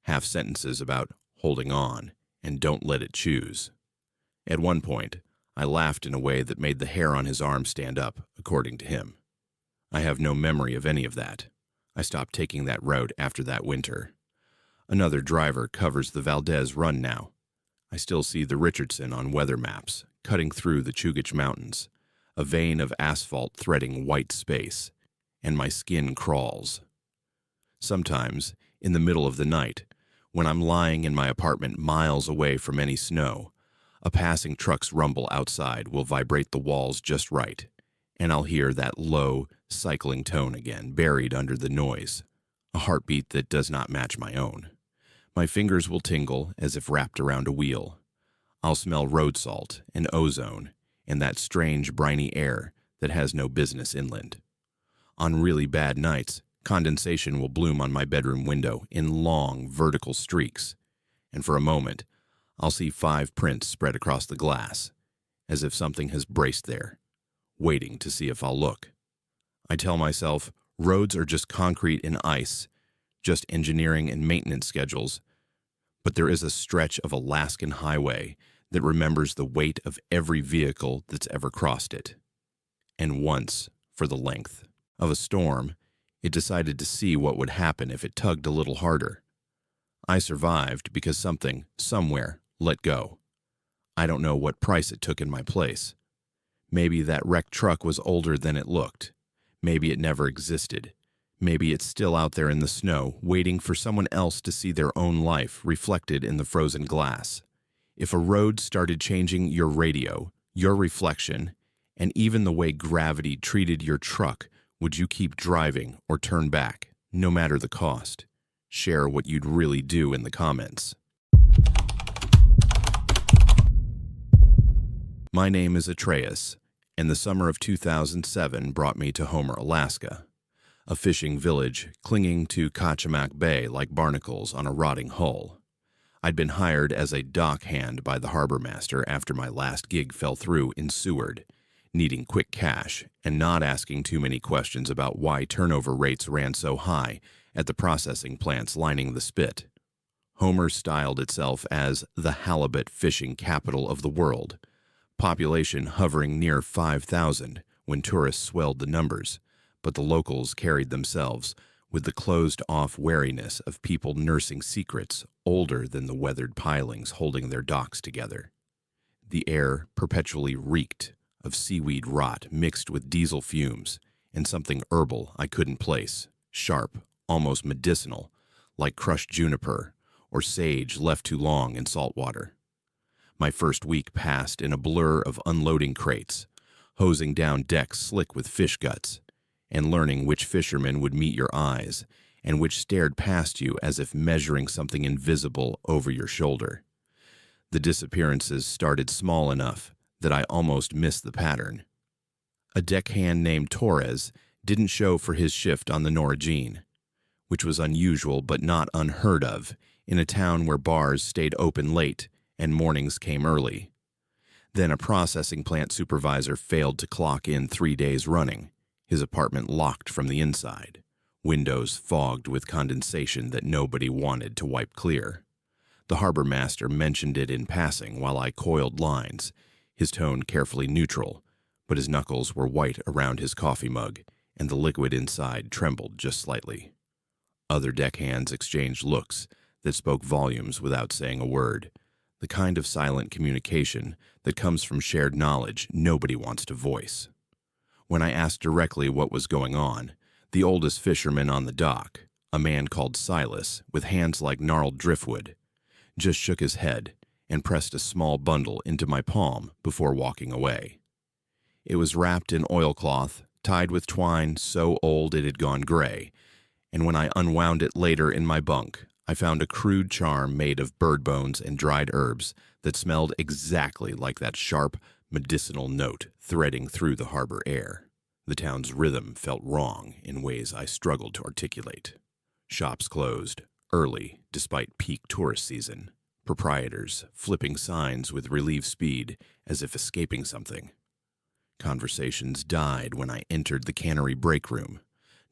half sentences about holding on and don't let it choose. At one point, I laughed in a way that made the hair on his arm stand up, according to him. I have no memory of any of that. I stopped taking that route after that winter. Another driver covers the Valdez Run now. I still see the Richardson on weather maps, cutting through the Chugach Mountains, a vein of asphalt threading white space, and my skin crawls. Sometimes, in the middle of the night, when I'm lying in my apartment miles away from any snow, a passing truck's rumble outside will vibrate the walls just right, and I'll hear that low, cycling tone again, buried under the noise, a heartbeat that does not match my own. My fingers will tingle as if wrapped around a wheel. I'll smell road salt and ozone and that strange, briny air that has no business inland. On really bad nights, condensation will bloom on my bedroom window in long, vertical streaks, and for a moment, I'll see 5 prints spread across the glass, as if something has braced there, waiting to see if I'll look. I tell myself, roads are just concrete and ice, just engineering and maintenance schedules, but there is a stretch of Alaskan highway that remembers the weight of every vehicle that's ever crossed it. And once, for the length of a storm, it decided to see what would happen if it tugged a little harder. I survived because something, somewhere, let go. I don't know what price it took in my place. Maybe that wrecked truck was older than it looked. Maybe it never existed. Maybe it's still out there in the snow, waiting for someone else to see their own life reflected in the frozen glass. If a road started changing your radio, your reflection, and even the way gravity treated your truck, would you keep driving or turn back, no matter the cost? Share what you'd really do in the comments. My name is Atreus, and the summer of 2007 brought me to Homer, Alaska, a fishing village clinging to Kachemak Bay like barnacles on a rotting hull. I'd been hired as a dock hand by the harbor master after my last gig fell through in Seward, needing quick cash and not asking too many questions about why turnover rates ran so high at the processing plants lining the spit. Homer styled itself as the halibut fishing capital of the world, population hovering near 5,000 when tourists swelled the numbers, but the locals carried themselves with the closed-off wariness of people nursing secrets older than the weathered pilings holding their docks together. The air perpetually reeked of seaweed rot mixed with diesel fumes and something herbal I couldn't place, sharp, almost medicinal, like crushed juniper or sage left too long in salt water. My first week passed in a blur of unloading crates, hosing down decks slick with fish guts, and learning which fishermen would meet your eyes and which stared past you as if measuring something invisible over your shoulder. The disappearances started small enough that I almost missed the pattern. A deckhand named Torres didn't show for his shift on the Norwegian, which was unusual but not unheard of in a town where bars stayed open late and mornings came early. Then a processing plant supervisor failed to clock in 3 days running, his apartment locked from the inside, windows fogged with condensation that nobody wanted to wipe clear. The harbor master mentioned it in passing while I coiled lines, his tone carefully neutral, but his knuckles were white around his coffee mug, and the liquid inside trembled just slightly. Other deckhands exchanged looks that spoke volumes without saying a word, the kind of silent communication that comes from shared knowledge nobody wants to voice. When I asked directly what was going on, the oldest fisherman on the dock, a man called Silas with hands like gnarled driftwood, just shook his head and pressed a small bundle into my palm before walking away. It was wrapped in oilcloth, tied with twine so old it had gone gray, and when I unwound it later in my bunk, I found a crude charm made of bird bones and dried herbs that smelled exactly like that sharp, medicinal note threading through the harbor air. The town's rhythm felt wrong in ways I struggled to articulate. Shops closed, early despite peak tourist season, proprietors flipping signs with relieved speed as if escaping something. Conversations died when I entered the cannery break room,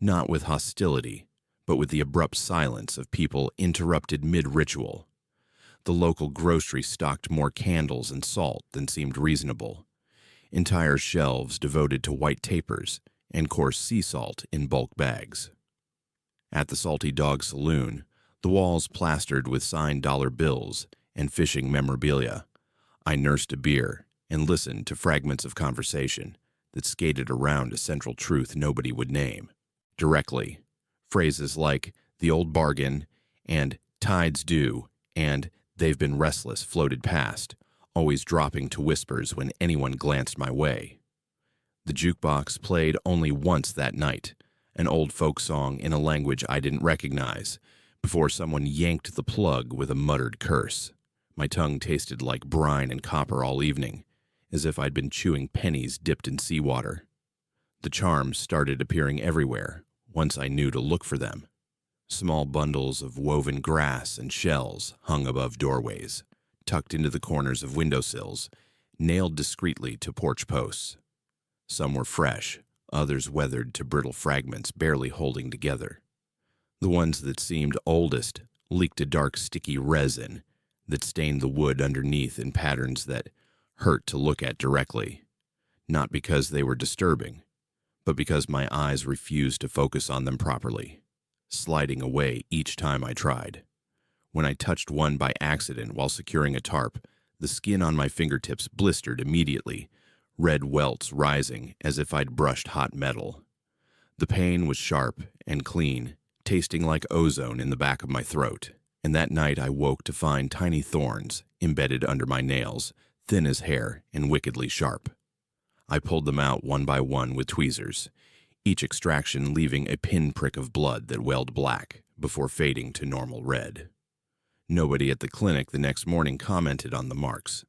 not with hostility, but with the abrupt silence of people interrupted mid-ritual. The local grocery stocked more candles and salt than seemed reasonable, entire shelves devoted to white tapers and coarse sea salt in bulk bags. At the Salty Dog Saloon, the walls plastered with signed dollar bills and fishing memorabilia, I nursed a beer and listened to fragments of conversation that skated around a central truth nobody would name. Directly, phrases like "the old bargain" and "tides due" and "they've been restless" floated past, always dropping to whispers when anyone glanced my way. The jukebox played only once that night, an old folk song in a language I didn't recognize, before someone yanked the plug with a muttered curse. My tongue tasted like brine and copper all evening, as if I'd been chewing pennies dipped in seawater. The charms started appearing everywhere, once I knew to look for them. Small bundles of woven grass and shells hung above doorways, tucked into the corners of windowsills, nailed discreetly to porch posts. Some were fresh, others weathered to brittle fragments barely holding together. The ones that seemed oldest leaked a dark sticky resin that stained the wood underneath in patterns that hurt to look at directly, not because they were disturbing, but because my eyes refused to focus on them properly, sliding away each time I tried. When I touched one by accident while securing a tarp, the skin on my fingertips blistered immediately, red welts rising as if I'd brushed hot metal. The pain was sharp and clean, tasting like ozone in the back of my throat, and that night I woke to find tiny thorns embedded under my nails, thin as hair and wickedly sharp. I pulled them out one by one with tweezers, each extraction leaving a pinprick of blood that welled black before fading to normal red. Nobody at the clinic the next morning commented on the marks,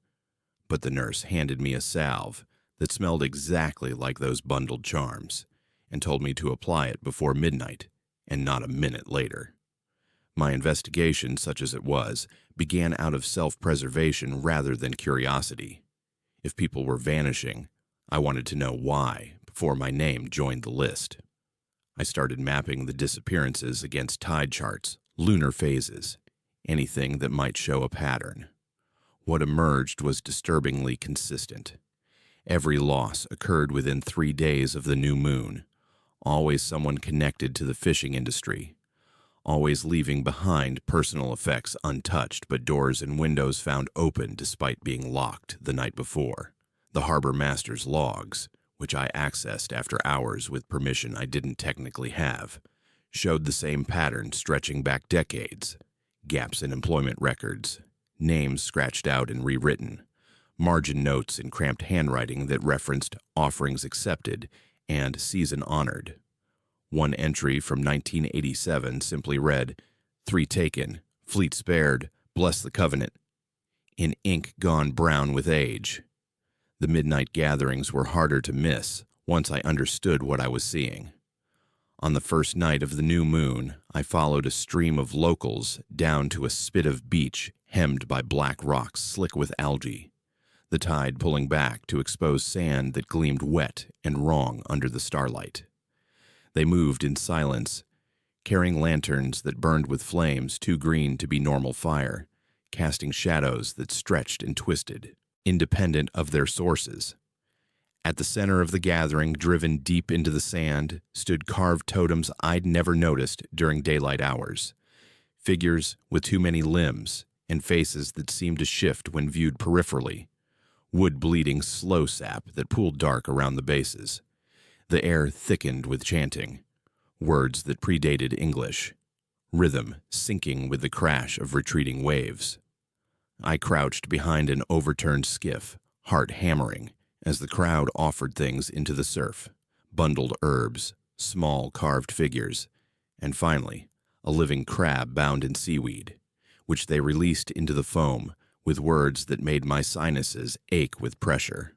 but the nurse handed me a salve that smelled exactly like those bundled charms and told me to apply it before midnight and not a minute later. My investigation, such as it was, began out of self-preservation rather than curiosity. If people were vanishing, I wanted to know why before my name joined the list. I started mapping the disappearances against tide charts, lunar phases, anything that might show a pattern. What emerged was disturbingly consistent. Every loss occurred within 3 days of the new moon, always someone connected to the fishing industry, always leaving behind personal effects untouched but doors and windows found open despite being locked the night before. The harbor master's logs, which I accessed after hours with permission I didn't technically have, showed the same pattern stretching back decades. Gaps in employment records, names scratched out and rewritten, margin notes in cramped handwriting that referenced offerings accepted and season honored. One entry from 1987 simply read, "3 taken, fleet spared, bless the covenant," in ink gone brown with age. The midnight gatherings were harder to miss once I understood what I was seeing. On the first night of the new moon, I followed a stream of locals down to a spit of beach hemmed by black rocks slick with algae, the tide pulling back to expose sand that gleamed wet and wrong under the starlight. They moved in silence, carrying lanterns that burned with flames too green to be normal fire, casting shadows that stretched and twisted, independent of their sources. At the center of the gathering, driven deep into the sand, stood carved totems I'd never noticed during daylight hours. Figures with too many limbs and faces that seemed to shift when viewed peripherally. Wood-bleeding slow sap that pooled dark around the bases. The air thickened with chanting, words that predated English, rhythm syncing with the crash of retreating waves. I crouched behind an overturned skiff, heart hammering, as the crowd offered things into the surf, bundled herbs, small carved figures, and finally, a living crab bound in seaweed, which they released into the foam with words that made my sinuses ache with pressure.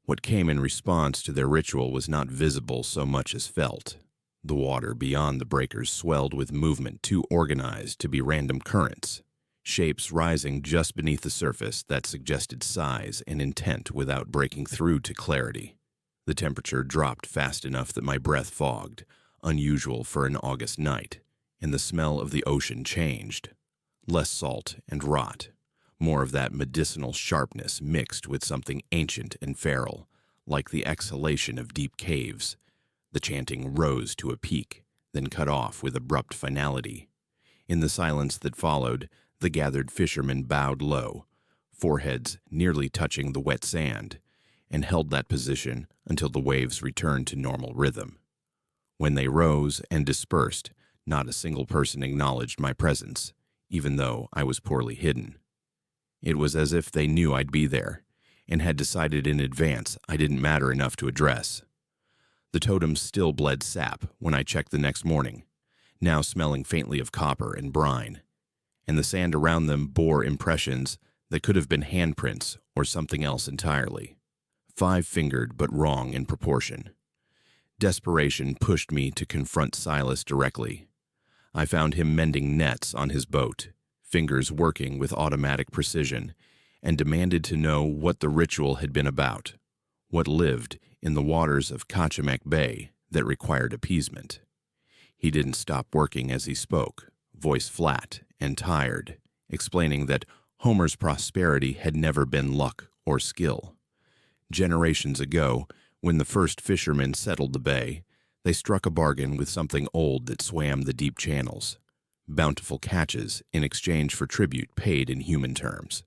What came in response to their ritual was not visible so much as felt. The water beyond the breakers swelled with movement too organized to be random currents, shapes rising just beneath the surface that suggested size and intent without breaking through to clarity. The temperature dropped fast enough that my breath fogged, unusual for an August night, and the smell of the ocean changed. Less salt and rot, more of that medicinal sharpness mixed with something ancient and feral, like the exhalation of deep caves. The chanting rose to a peak, then cut off with abrupt finality. In the silence that followed, the gathered fishermen bowed low, foreheads nearly touching the wet sand, and held that position until the waves returned to normal rhythm. When they rose and dispersed, not a single person acknowledged my presence, even though I was poorly hidden. It was as if they knew I'd be there, and had decided in advance I didn't matter enough to address. The totems still bled sap when I checked the next morning, now smelling faintly of copper and brine, and the sand around them bore impressions that could have been handprints or something else entirely. 5-fingered but wrong in proportion. Desperation pushed me to confront Silas directly. I found him mending nets on his boat, fingers working with automatic precision, and demanded to know what the ritual had been about, what lived in the waters of Kachemak Bay that required appeasement. He didn't stop working as he spoke, voice flat and tired, explaining that Homer's prosperity had never been luck or skill. Generations ago, when the first fishermen settled the bay, they struck a bargain with something old that swam the deep channels, bountiful catches in exchange for tribute paid in human terms.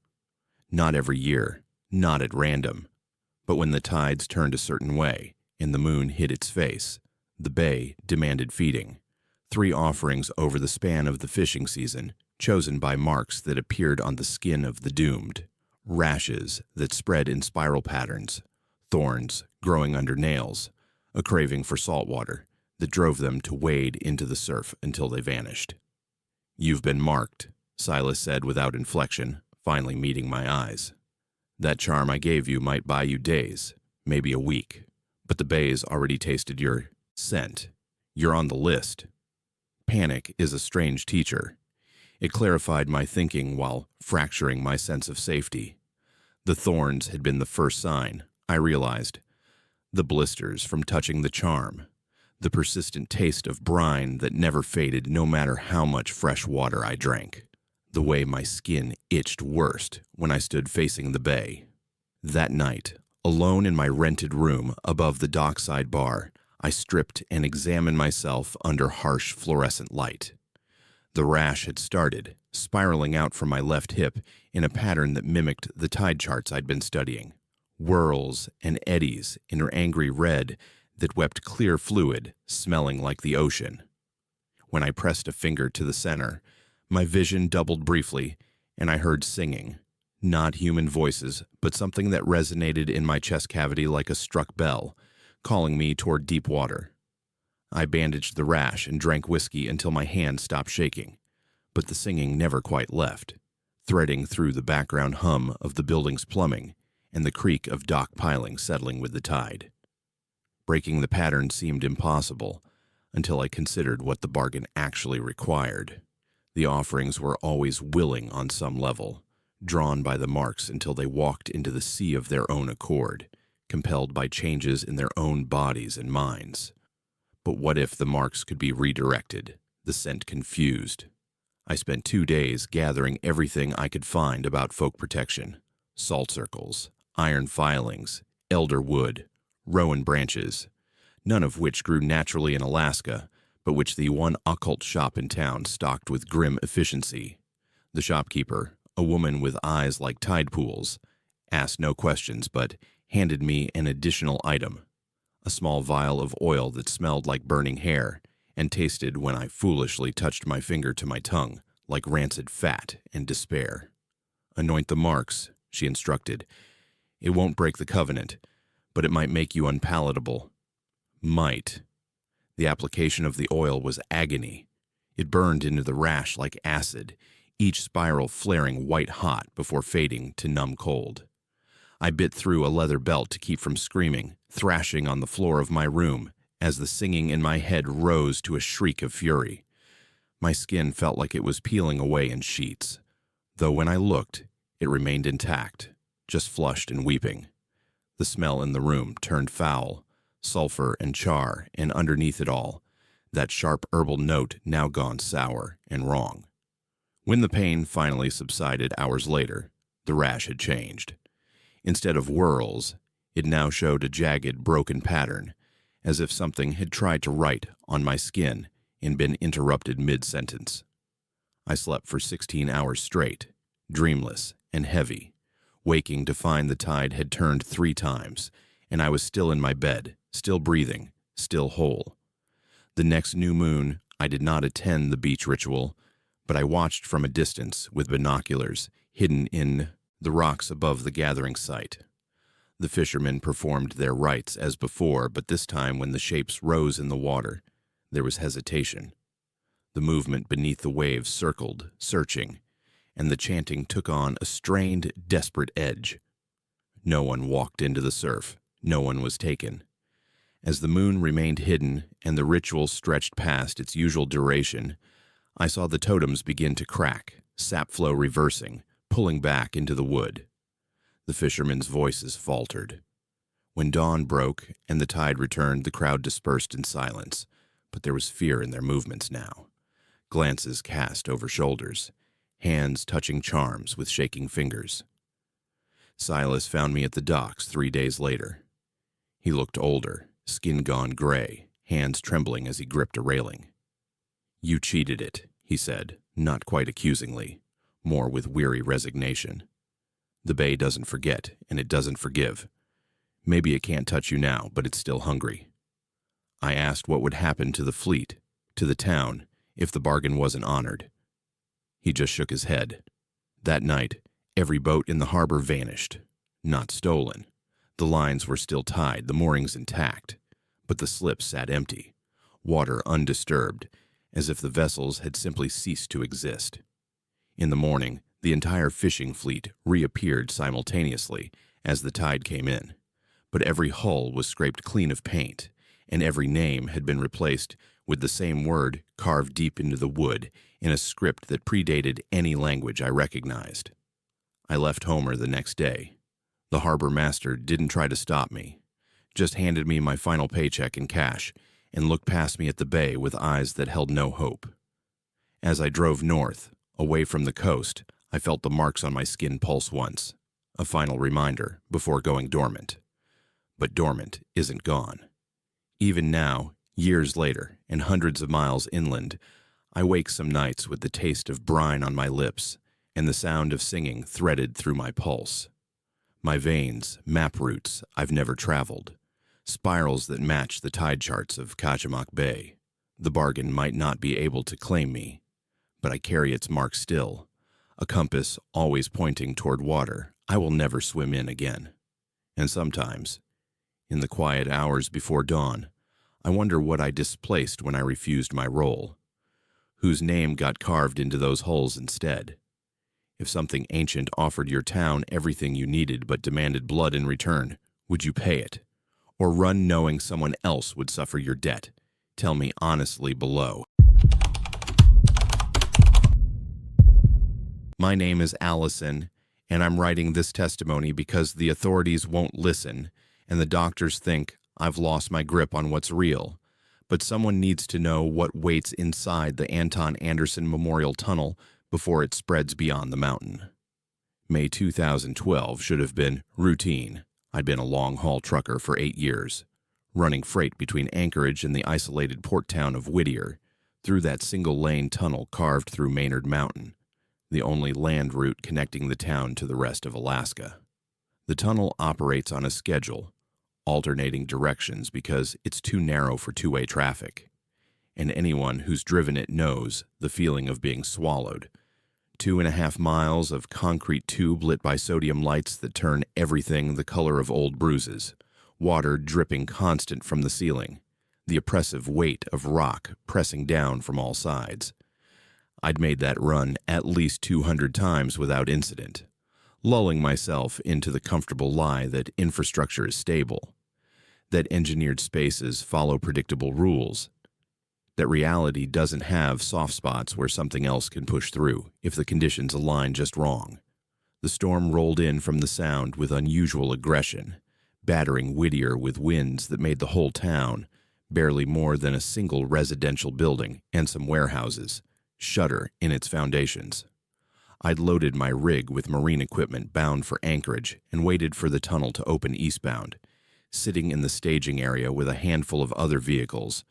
Not every year, not at random, but when the tides turned a certain way and the moon hid its face, the bay demanded feeding. 3 offerings over the span of the fishing season, chosen by marks that appeared on the skin of the doomed, rashes that spread in spiral patterns, thorns growing under nails, a craving for salt water that drove them to wade into the surf until they vanished. "You've been marked," Silas said without inflection, finally meeting my eyes. "That charm I gave you might buy you days, maybe a week, but the bay's already tasted your scent. You're on the list." Panic is a strange teacher. It clarified my thinking while fracturing my sense of safety. The thorns had been the first sign, I realized. The blisters from touching the charm. The persistent taste of brine that never faded no matter how much fresh water I drank. The way my skin itched worst when I stood facing the bay. That night, alone in my rented room above the dockside bar, I stripped and examined myself under harsh fluorescent light. The rash had started, spiraling out from my left hip in a pattern that mimicked the tide charts I'd been studying. Whirls and eddies in her angry red that wept clear fluid, smelling like the ocean. When I pressed a finger to the center, my vision doubled briefly, and I heard singing. Not human voices, but something that resonated in my chest cavity like a struck bell, calling me toward deep water. I bandaged the rash and drank whiskey until my hand stopped shaking, but the singing never quite left, threading through the background hum of the building's plumbing and the creak of dock piling settling with the tide. Breaking the pattern seemed impossible until I considered what the bargain actually required. The offerings were always willing on some level, drawn by the marks until they walked into the sea of their own accord, compelled by changes in their own bodies and minds. But what if the marks could be redirected, the scent confused? I spent 2 days gathering everything I could find about folk protection: salt circles, iron filings, elder wood, rowan branches, none of which grew naturally in Alaska, but which the one occult shop in town stocked with grim efficiency. The shopkeeper, a woman with eyes like tide pools, asked no questions but handed me an additional item: a small vial of oil that smelled like burning hair and tasted, when I foolishly touched my finger to my tongue, like rancid fat and despair. "Anoint the marks," she instructed. "It won't break the covenant, but it might make you unpalatable." Might. The application of the oil was agony. It burned into the rash like acid, each spiral flaring white-hot before fading to numb cold. I bit through a leather belt to keep from screaming, thrashing on the floor of my room as the singing in my head rose to a shriek of fury. My skin felt like it was peeling away in sheets, though when I looked, it remained intact, just flushed and weeping. The smell in the room turned foul, sulfur and char, and underneath it all, that sharp herbal note now gone sour and wrong. When the pain finally subsided hours later, the rash had changed. Instead of whorls, it now showed a jagged, broken pattern, as if something had tried to write on my skin and been interrupted mid-sentence. I slept for 16 hours straight, dreamless and heavy, waking to find the tide had turned 3 times, and I was still in my bed, still breathing, still whole. The next new moon, I did not attend the beach ritual, but I watched from a distance with binoculars hidden in the rocks above the gathering site. The fishermen performed their rites as before, but this time when the shapes rose in the water, there was hesitation. The movement beneath the waves circled, searching, and the chanting took on a strained, desperate edge. No one walked into the surf. No one was taken. As the moon remained hidden and the ritual stretched past its usual duration, I saw the totems begin to crack, sap flow reversing, pulling back into the wood. The fishermen's voices faltered. When dawn broke and the tide returned, the crowd dispersed in silence, but there was fear in their movements now. Glances cast over shoulders, hands touching charms with shaking fingers. Silas found me at the docks 3 days later. He looked older, skin gone gray, hands trembling as he gripped a railing. "You cheated it," he said, not quite accusingly, more with weary resignation. "The bay doesn't forget, and it doesn't forgive. Maybe it can't touch you now, but it's still hungry." I asked what would happen to the fleet, to the town, if the bargain wasn't honored. He just shook his head. That night, every boat in the harbor vanished. Not stolen. The lines were still tied, the moorings intact, but the slips sat empty, water undisturbed, as if the vessels had simply ceased to exist. In the morning, the entire fishing fleet reappeared simultaneously as the tide came in, but every hull was scraped clean of paint, and every name had been replaced with the same word carved deep into the wood in a script that predated any language I recognized. I left Homer the next day. The harbor master didn't try to stop me, just handed me my final paycheck in cash and looked past me at the bay with eyes that held no hope. As I drove north, away from the coast, I felt the marks on my skin pulse once, a final reminder before going dormant. But dormant isn't gone. Even now, years later, and hundreds of miles inland, I wake some nights with the taste of brine on my lips and the sound of singing threaded through my pulse. My veins map routes I've never traveled, spirals that match the tide charts of Kachamak Bay. The bargain might not be able to claim me, but I carry its mark still, a compass always pointing toward water I will never swim in again. And sometimes, in the quiet hours before dawn, I wonder what I displaced when I refused my role. Whose name got carved into those holes instead? If something ancient offered your town everything you needed but demanded blood in return, would you pay it? Or run knowing someone else would suffer your debt? Tell me honestly below. My name is Alaskan, and I'm writing this testimony because the authorities won't listen, and the doctors think I've lost my grip on what's real. But someone needs to know what waits inside the Anton Anderson Memorial Tunnel before it spreads beyond the mountain. May 2012 should have been routine. I'd been a long-haul trucker for 8 years, running freight between Anchorage and the isolated port town of Whittier, through that single-lane tunnel carved through Maynard Mountain, the only land route connecting the town to the rest of Alaska. The tunnel operates on a schedule, alternating directions because it's too narrow for two-way traffic. And anyone who's driven it knows the feeling of being swallowed. 2.5 miles of concrete tube lit by sodium lights that turn everything the color of old bruises, water dripping constant from the ceiling, the oppressive weight of rock pressing down from all sides. I'd made that run at least 200 times without incident, lulling myself into the comfortable lie that infrastructure is stable, that engineered spaces follow predictable rules, that reality doesn't have soft spots where something else can push through if the conditions align just wrong. The storm rolled in from the sound with unusual aggression, battering Whittier with winds that made the whole town, barely more than a single residential building and some warehouses, shudder in its foundations. I'd loaded my rig with marine equipment bound for Anchorage and waited for the tunnel to open eastbound, sitting in the staging area with a handful of other vehicles,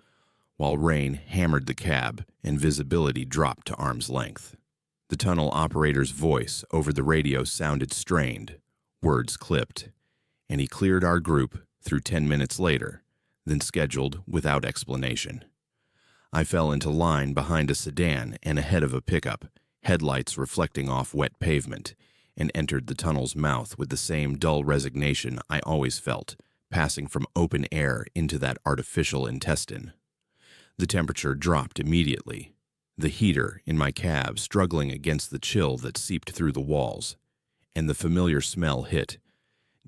while rain hammered the cab and visibility dropped to arm's length. The tunnel operator's voice over the radio sounded strained, words clipped, and he cleared our group through 10 minutes later, then scheduled without explanation. I fell into line behind a sedan and ahead of a pickup, headlights reflecting off wet pavement, and entered the tunnel's mouth with the same dull resignation I always felt, passing from open air into that artificial intestine. The temperature dropped immediately, the heater in my cab struggling against the chill that seeped through the walls, and the familiar smell hit: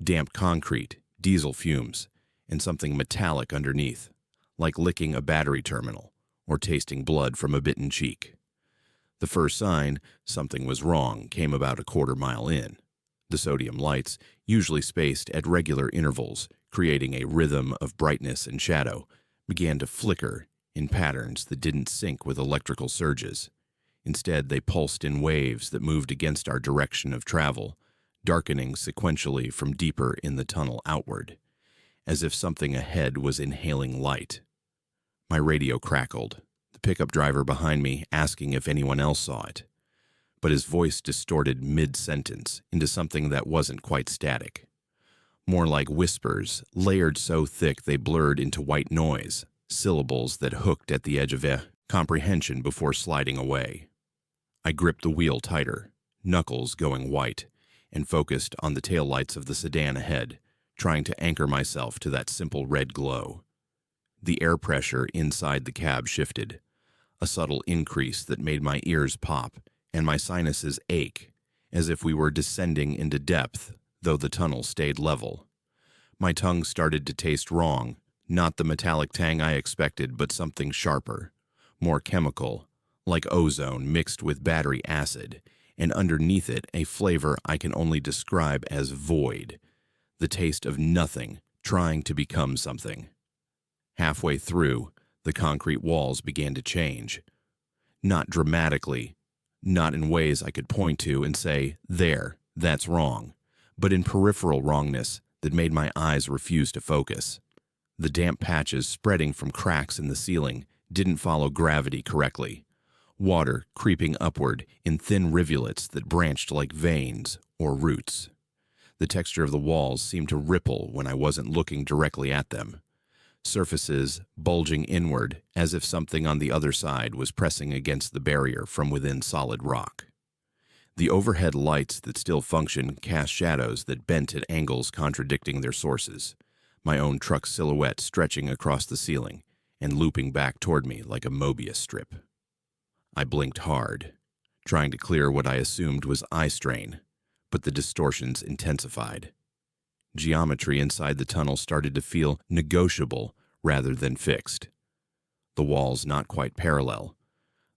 damp concrete, diesel fumes, and something metallic underneath, like licking a battery terminal or tasting blood from a bitten cheek. The first sign something was wrong came about a quarter mile in. The sodium lights, usually spaced at regular intervals, creating a rhythm of brightness and shadow, began to flicker in patterns that didn't sync with electrical surges. Instead, they pulsed in waves that moved against our direction of travel, darkening sequentially from deeper in the tunnel outward, as if something ahead was inhaling light. My radio crackled, the pickup driver behind me asking if anyone else saw it, but his voice distorted mid-sentence into something that wasn't quite static. More like whispers, layered so thick they blurred into white noise, syllables that hooked at the edge of comprehension before sliding away. I gripped the wheel tighter, knuckles going white, and focused on the taillights of the sedan ahead, trying to anchor myself to that simple red glow. The air pressure inside the cab shifted, a subtle increase that made my ears pop and my sinuses ache, as if we were descending into depth, though the tunnel stayed level. My tongue started to taste wrong, not the metallic tang I expected, but something sharper, more chemical, like ozone mixed with battery acid, and underneath it a flavor I can only describe as void, the taste of nothing trying to become something. Halfway through, the concrete walls began to change. Not dramatically, not in ways I could point to and say, there, that's wrong, but in peripheral wrongness that made my eyes refuse to focus. The damp patches spreading from cracks in the ceiling didn't follow gravity correctly. Water creeping upward in thin rivulets that branched like veins or roots. The texture of the walls seemed to ripple when I wasn't looking directly at them. Surfaces bulging inward as if something on the other side was pressing against the barrier from within solid rock. The overhead lights that still function cast shadows that bent at angles contradicting their sources, my own truck silhouette stretching across the ceiling, and looping back toward me like a Mobius strip. I blinked hard, trying to clear what I assumed was eye strain, but the distortions intensified. Geometry inside the tunnel started to feel negotiable rather than fixed. The walls not quite parallel,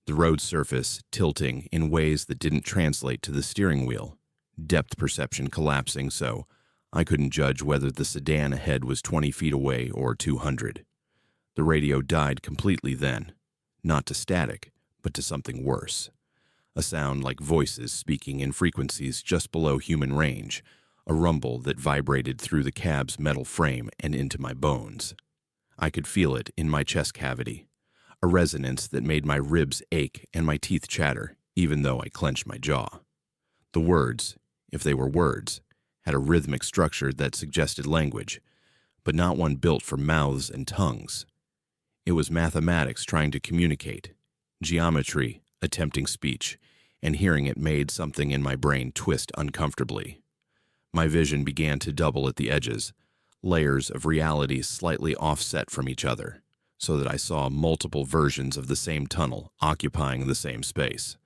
the road surface tilting in ways that didn't translate to the steering wheel, depth perception collapsing so I couldn't judge whether the sedan ahead was 20 feet away or 200. The radio died completely then, not to static, but to something worse. A sound like voices speaking in frequencies just below human range, a rumble that vibrated through the cab's metal frame and into my bones. I could feel it in my chest cavity, a resonance that made my ribs ache and my teeth chatter, even though I clenched my jaw. The words, if they were words, had a rhythmic structure that suggested language, but not one built for mouths and tongues. It was mathematics trying to communicate, geometry attempting speech, and hearing it made something in my brain twist uncomfortably. My vision began to double at the edges, layers of reality slightly offset from each other, so that I saw multiple versions of the same tunnel occupying the same space.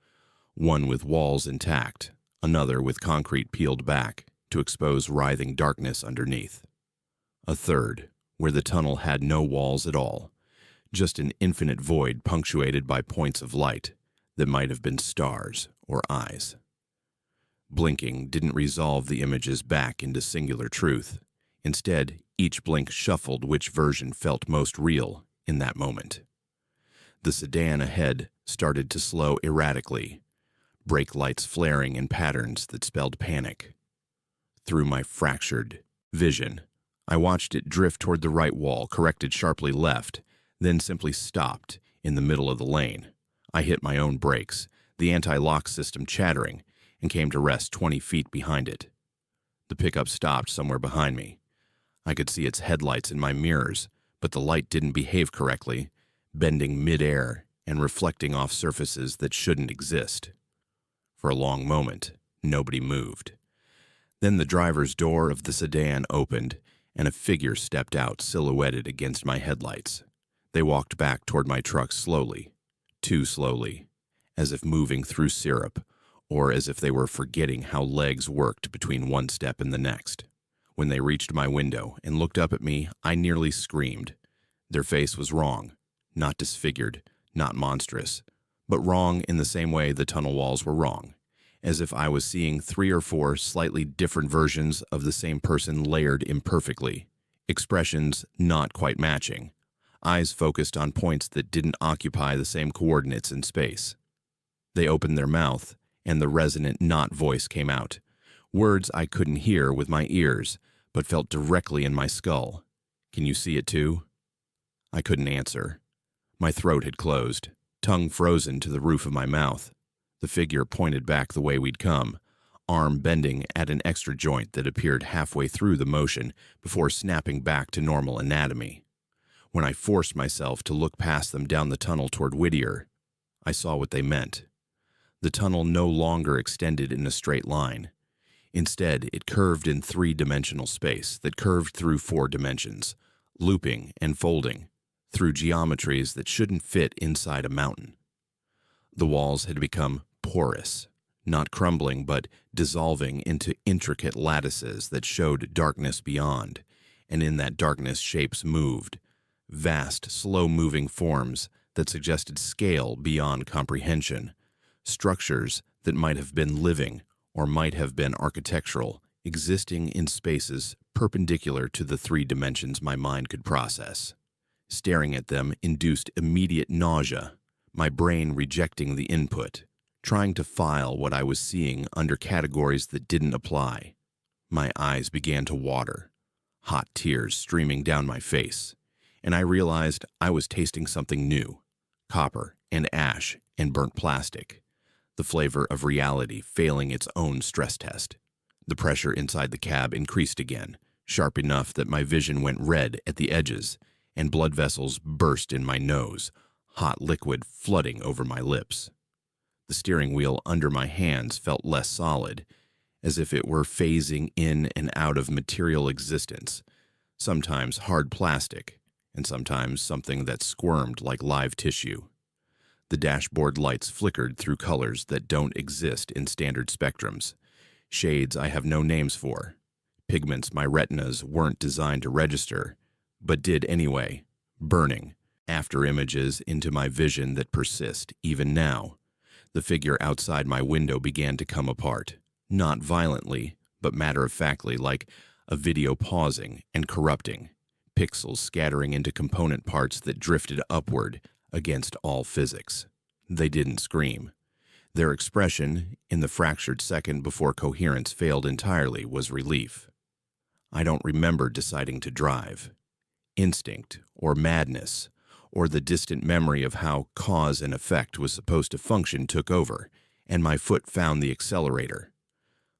One with walls intact, another with concrete peeled back to expose writhing darkness underneath. A third, where the tunnel had no walls at all, just an infinite void punctuated by points of light that might have been stars or eyes. Blinking didn't resolve the images back into singular truth. Instead, each blink shuffled which version felt most real in that moment. The sedan ahead started to slow erratically, brake lights flaring in patterns that spelled panic. Through my fractured vision, I watched it drift toward the right wall, corrected sharply left, then simply stopped in the middle of the lane. I hit my own brakes, the anti-lock system chattering, and came to rest 20 feet behind it. The pickup stopped somewhere behind me. I could see its headlights in my mirrors, but the light didn't behave correctly, bending mid-air and reflecting off surfaces that shouldn't exist. For a long moment, nobody moved. Then the driver's door of the sedan opened, and a figure stepped out silhouetted against my headlights. They walked back toward my truck slowly, too slowly, as if moving through syrup, or as if they were forgetting how legs worked between one step and the next. When they reached my window and looked up at me, I nearly screamed. Their face was wrong, not disfigured, not monstrous, but wrong in the same way the tunnel walls were wrong, as if I was seeing 3 or 4 slightly different versions of the same person layered imperfectly, expressions not quite matching, eyes focused on points that didn't occupy the same coordinates in space. They opened their mouth, and the resonant not voice came out, words I couldn't hear with my ears, but felt directly in my skull. Can you see it too? I couldn't answer. My throat had closed, tongue frozen to the roof of my mouth. The figure pointed back the way we'd come, arm bending at an extra joint that appeared halfway through the motion before snapping back to normal anatomy. When I forced myself to look past them down the tunnel toward Whittier, I saw what they meant. The tunnel no longer extended in a straight line. Instead, it curved in 3-dimensional space that curved through 4 dimensions, looping and folding, through geometries that shouldn't fit inside a mountain. The walls had become porous, not crumbling but dissolving into intricate lattices that showed darkness beyond, and in that darkness shapes moved, vast, slow-moving forms that suggested scale beyond comprehension, structures that might have been living or might have been architectural, existing in spaces perpendicular to the 3 dimensions my mind could process. Staring at them induced immediate nausea, my brain rejecting the input, trying to file what I was seeing under categories that didn't apply. My eyes began to water, hot tears streaming down my face, and I realized I was tasting something new, copper and ash and burnt plastic, the flavor of reality failing its own stress test. The pressure inside the cab increased again, sharp enough that my vision went red at the edges, and blood vessels burst in my nose, hot liquid flooding over my lips. The steering wheel under my hands felt less solid, as if it were phasing in and out of material existence, sometimes hard plastic, and sometimes something that squirmed like live tissue. The dashboard lights flickered through colors that don't exist in standard spectrums, shades I have no names for, pigments my retinas weren't designed to register, but did anyway, burning, after images into my vision that persist even now. The figure outside my window began to come apart, not violently, but matter-of-factly, like a video pausing and corrupting, pixels scattering into component parts that drifted upward against all physics. They didn't scream. Their expression, in the fractured second before coherence failed entirely, was relief. I don't remember deciding to drive. Instinct, or madness, or the distant memory of how cause and effect was supposed to function took over, and my foot found the accelerator.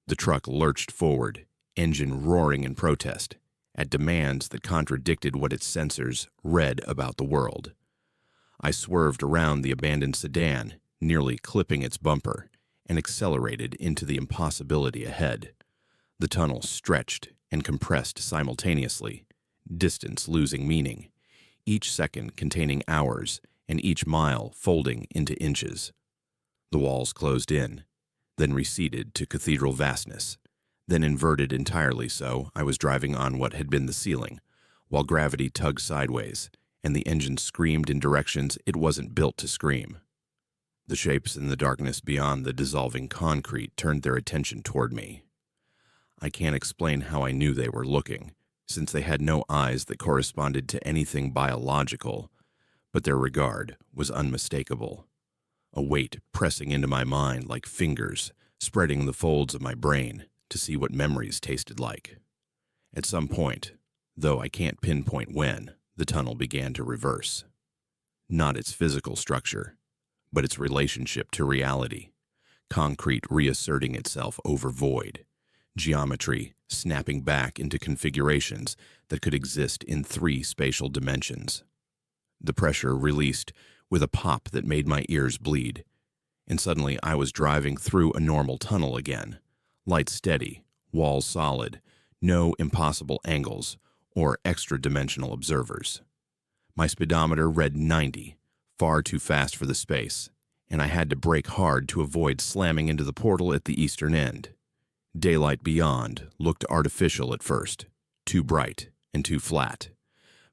The truck lurched forward, engine roaring in protest, at demands that contradicted what its sensors read about the world. I swerved around the abandoned sedan, nearly clipping its bumper, and accelerated into the impossibility ahead. The tunnel stretched and compressed simultaneously, distance losing meaning, each second containing hours and each mile folding into inches. The walls closed in, then receded to cathedral vastness, then inverted entirely so I was driving on what had been the ceiling, while gravity tugged sideways, and the engine screamed in directions it wasn't built to scream. The shapes in the darkness beyond the dissolving concrete turned their attention toward me. I can't explain how I knew they were looking, since they had no eyes that corresponded to anything biological, but their regard was unmistakable. A weight pressing into my mind like fingers, spreading the folds of my brain to see what memories tasted like. At some point, though I can't pinpoint when, the tunnel began to reverse. Not its physical structure, but its relationship to reality, concrete reasserting itself over void, geometry snapping back into configurations that could exist in 3 spatial dimensions. The pressure released with a pop that made my ears bleed, and suddenly I was driving through a normal tunnel again, lights steady, walls solid, no impossible angles or extra-dimensional observers. My speedometer read 90, far too fast for the space, and I had to brake hard to avoid slamming into the portal at the eastern end. Daylight beyond looked artificial at first, too bright and too flat.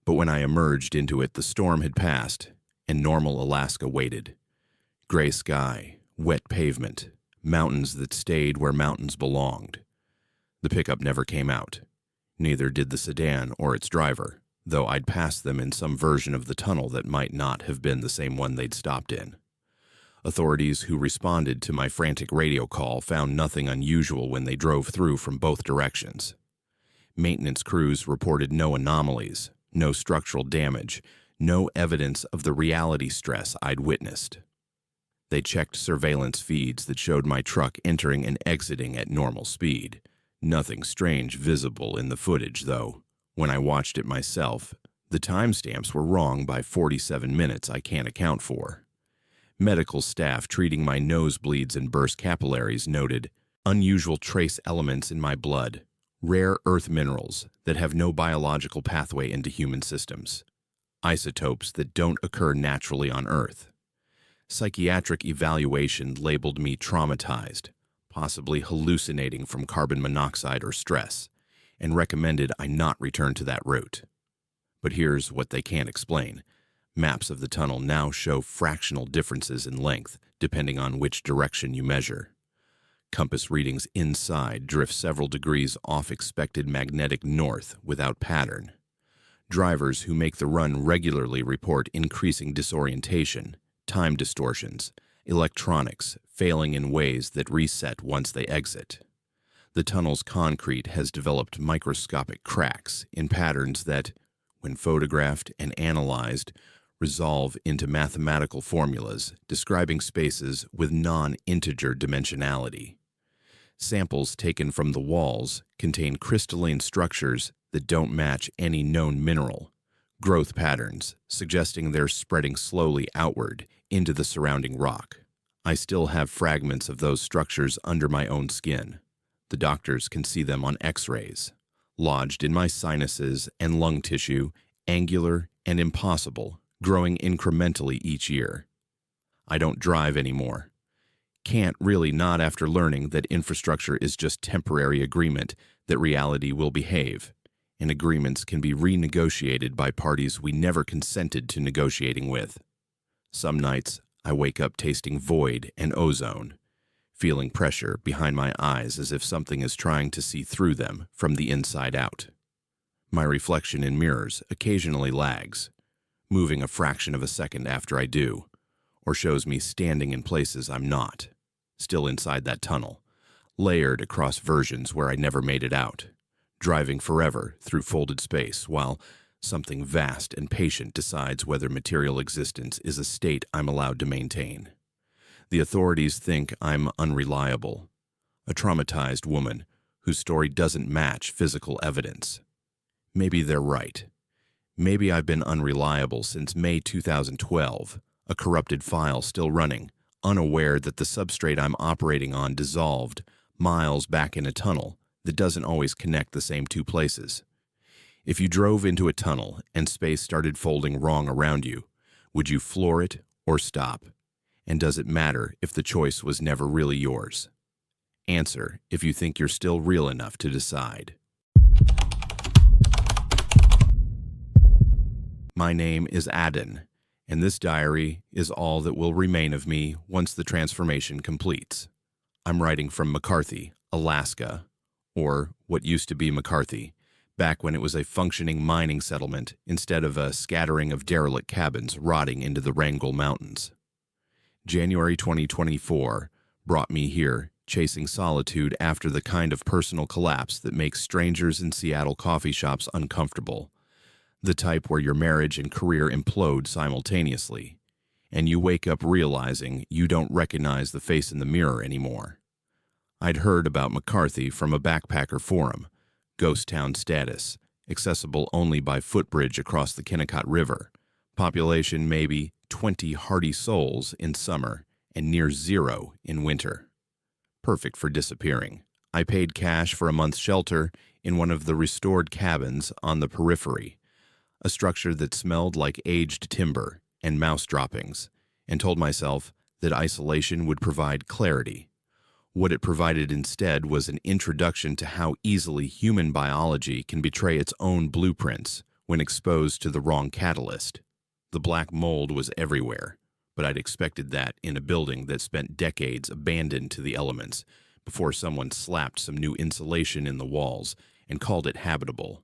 But when I emerged into it, the storm had passed, and normal Alaska waited. Gray sky, wet pavement, mountains that stayed where mountains belonged. The pickup never came out. Neither did the sedan or its driver, though I'd passed them in some version of the tunnel that might not have been the same one they'd stopped in. Authorities who responded to my frantic radio call found nothing unusual when they drove through from both directions. Maintenance crews reported no anomalies, no structural damage, no evidence of the reality stress I'd witnessed. They checked surveillance feeds that showed my truck entering and exiting at normal speed. Nothing strange visible in the footage, though. When I watched it myself, the timestamps were wrong by 47 minutes I can't account for. Medical staff treating my nosebleeds and burst capillaries noted unusual trace elements in my blood, rare earth minerals that have no biological pathway into human systems, isotopes that don't occur naturally on Earth. Psychiatric evaluation labeled me traumatized, possibly hallucinating from carbon monoxide or stress, and recommended I not return to that route. But here's what they can't explain. Maps of the tunnel now show fractional differences in length, depending on which direction you measure. Compass readings inside drift several degrees off expected magnetic north without pattern. Drivers who make the run regularly report increasing disorientation, time distortions, electronics failing in ways that reset once they exit. The tunnel's concrete has developed microscopic cracks in patterns that, when photographed and analyzed, resolve into mathematical formulas describing spaces with non-integer dimensionality. Samples taken from the walls contain crystalline structures that don't match any known mineral, growth patterns suggesting they're spreading slowly outward into the surrounding rock. I still have fragments of those structures under my own skin. The doctors can see them on X-rays. Lodged in my sinuses and lung tissue, angular, and impossible, growing incrementally each year. I don't drive anymore. Can't really, not after learning that infrastructure is just temporary agreement that reality will behave, and agreements can be renegotiated by parties we never consented to negotiating with. Some nights, I wake up tasting void and ozone, feeling pressure behind my eyes as if something is trying to see through them from the inside out. My reflection in mirrors occasionally lags, moving a fraction of a second after I do, or shows me standing in places I'm not, still inside that tunnel, layered across versions where I never made it out, driving forever through folded space while something vast and patient decides whether material existence is a state I'm allowed to maintain. The authorities think I'm unreliable, a traumatized woman whose story doesn't match physical evidence. Maybe they're right. Maybe I've been unreliable since May 2012, a corrupted file still running, unaware that the substrate I'm operating on dissolved miles back in a tunnel that doesn't always connect the same two places. If you drove into a tunnel and space started folding wrong around you, would you floor it or stop? And does it matter if the choice was never really yours? Answer if you think you're still real enough to decide. My name is Aden, and this diary is all that will remain of me once the transformation completes. I'm writing from McCarthy, Alaska, or what used to be McCarthy, back when it was a functioning mining settlement instead of a scattering of derelict cabins rotting into the Wrangell Mountains. January 2024 brought me here, chasing solitude after the kind of personal collapse that makes strangers in Seattle coffee shops uncomfortable, the type where your marriage and career implode simultaneously, and you wake up realizing you don't recognize the face in the mirror anymore. I'd heard about McCarthy from a backpacker forum, ghost town status, accessible only by footbridge across the Kennecott River, population maybe 20 hardy souls in summer and near zero in winter. Perfect for disappearing. I paid cash for a month's shelter in one of the restored cabins on the periphery, a structure that smelled like aged timber and mouse droppings, and told myself that isolation would provide clarity. What it provided instead was an introduction to how easily human biology can betray its own blueprints when exposed to the wrong catalyst. The black mold was everywhere, but I'd expected that in a building that spent decades abandoned to the elements before someone slapped some new insulation in the walls and called it habitable.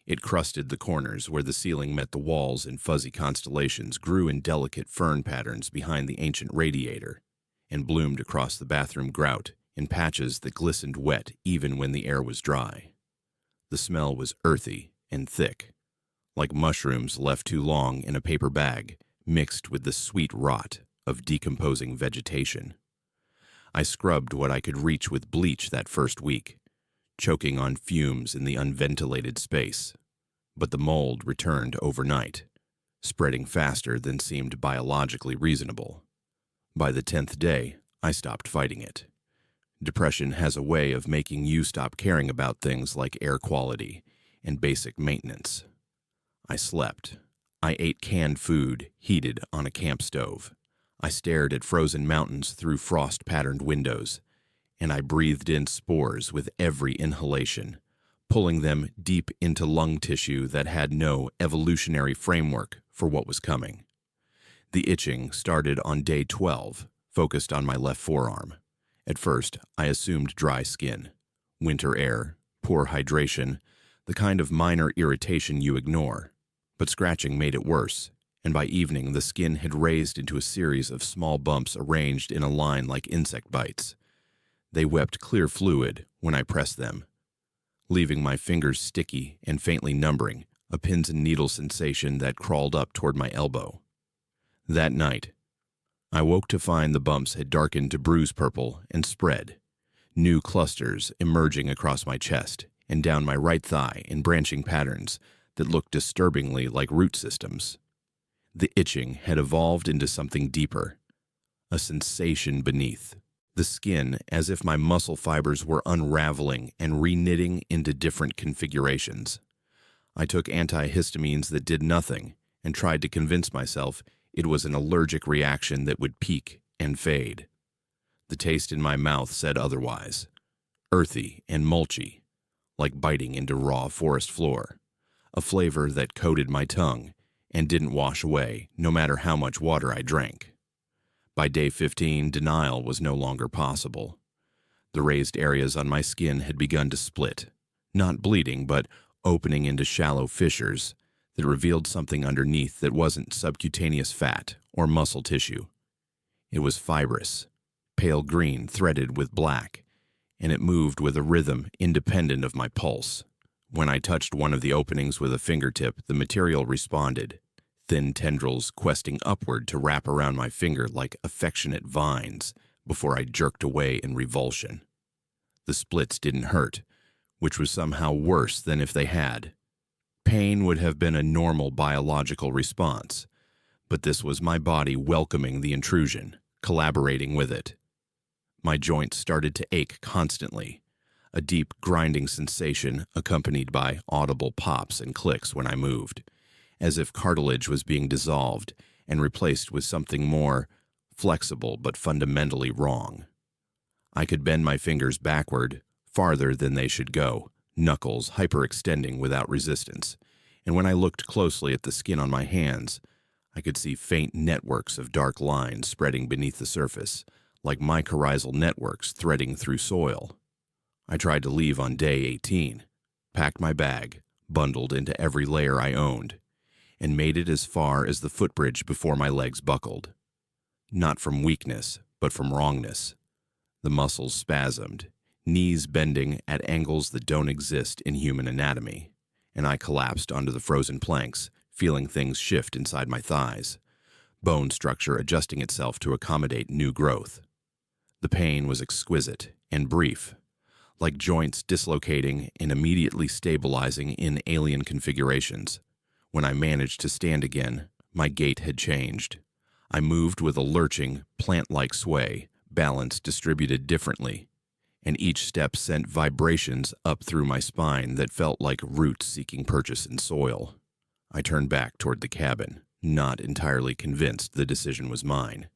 It crusted the corners where the ceiling met the walls, and fuzzy constellations grew in delicate fern patterns behind the ancient radiator, and bloomed across the bathroom grout in patches that glistened wet even when the air was dry. The smell was earthy and thick, like mushrooms left too long in a paper bag, mixed with the sweet rot of decomposing vegetation. I scrubbed what I could reach with bleach that first week, choking on fumes in the unventilated space, but the mold returned overnight, spreading faster than seemed biologically reasonable. By the 10th day, I stopped fighting it. Depression has a way of making you stop caring about things like air quality and basic maintenance. I slept. I ate canned food heated on a camp stove. I stared at frozen mountains through frost-patterned windows, and I breathed in spores with every inhalation, pulling them deep into lung tissue that had no evolutionary framework for what was coming. The itching started on day 12, focused on my left forearm. At first, I assumed dry skin, winter air, poor hydration, the kind of minor irritation you ignore. But scratching made it worse, and by evening the skin had raised into a series of small bumps arranged in a line like insect bites. They wept clear fluid when I pressed them, leaving my fingers sticky and faintly numbing, a pins and needles sensation that crawled up toward my elbow. That night, I woke to find the bumps had darkened to bruise purple and spread, new clusters emerging across my chest and down my right thigh in branching patterns that looked disturbingly like root systems. The itching had evolved into something deeper, a sensation beneath the skin, as if my muscle fibers were unraveling and reknitting into different configurations. I took antihistamines that did nothing and tried to convince myself it was an allergic reaction that would peak and fade. The taste in my mouth said otherwise. Earthy and mulchy, like biting into raw forest floor. A flavor that coated my tongue and didn't wash away, no matter how much water I drank. By day 15, denial was no longer possible. The raised areas on my skin had begun to split, not bleeding, but opening into shallow fissures that revealed something underneath that wasn't subcutaneous fat or muscle tissue. It was fibrous, pale green threaded with black, and it moved with a rhythm independent of my pulse. When I touched one of the openings with a fingertip, the material responded, thin tendrils questing upward to wrap around my finger like affectionate vines before I jerked away in revulsion. The splits didn't hurt, which was somehow worse than if they had. Pain would have been a normal biological response, but this was my body welcoming the intrusion, collaborating with it. My joints started to ache constantly, a deep grinding sensation accompanied by audible pops and clicks when I moved, as if cartilage was being dissolved and replaced with something more flexible but fundamentally wrong. I could bend my fingers backward, farther than they should go, knuckles hyperextending without resistance, and when I looked closely at the skin on my hands, I could see faint networks of dark lines spreading beneath the surface, like mycorrhizal networks threading through soil. I tried to leave on day 18, packed my bag, bundled into every layer I owned, and made it as far as the footbridge before my legs buckled. Not from weakness, but from wrongness. The muscles spasmed, knees bending at angles that don't exist in human anatomy, and I collapsed onto the frozen planks, feeling things shift inside my thighs, bone structure adjusting itself to accommodate new growth. The pain was exquisite and brief, like joints dislocating and immediately stabilizing in alien configurations. When I managed to stand again, my gait had changed. I moved with a lurching, plant-like sway, balance distributed differently, and each step sent vibrations up through my spine that felt like roots seeking purchase in soil. I turned back toward the cabin, not entirely convinced the decision was mine,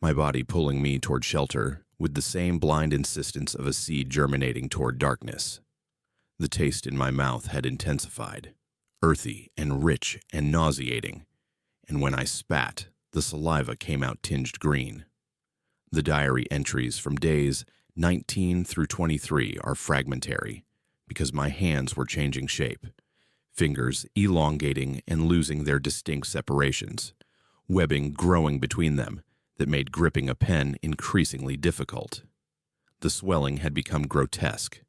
my body pulling me toward shelter with the same blind insistence of a seed germinating toward darkness. The taste in my mouth had intensified, earthy and rich and nauseating, and when I spat, the saliva came out tinged green. The diary entries from days 19 through 23 are fragmentary because my hands were changing shape, fingers elongating and losing their distinct separations, webbing growing between them that made gripping a pen increasingly difficult. The swelling had become grotesque,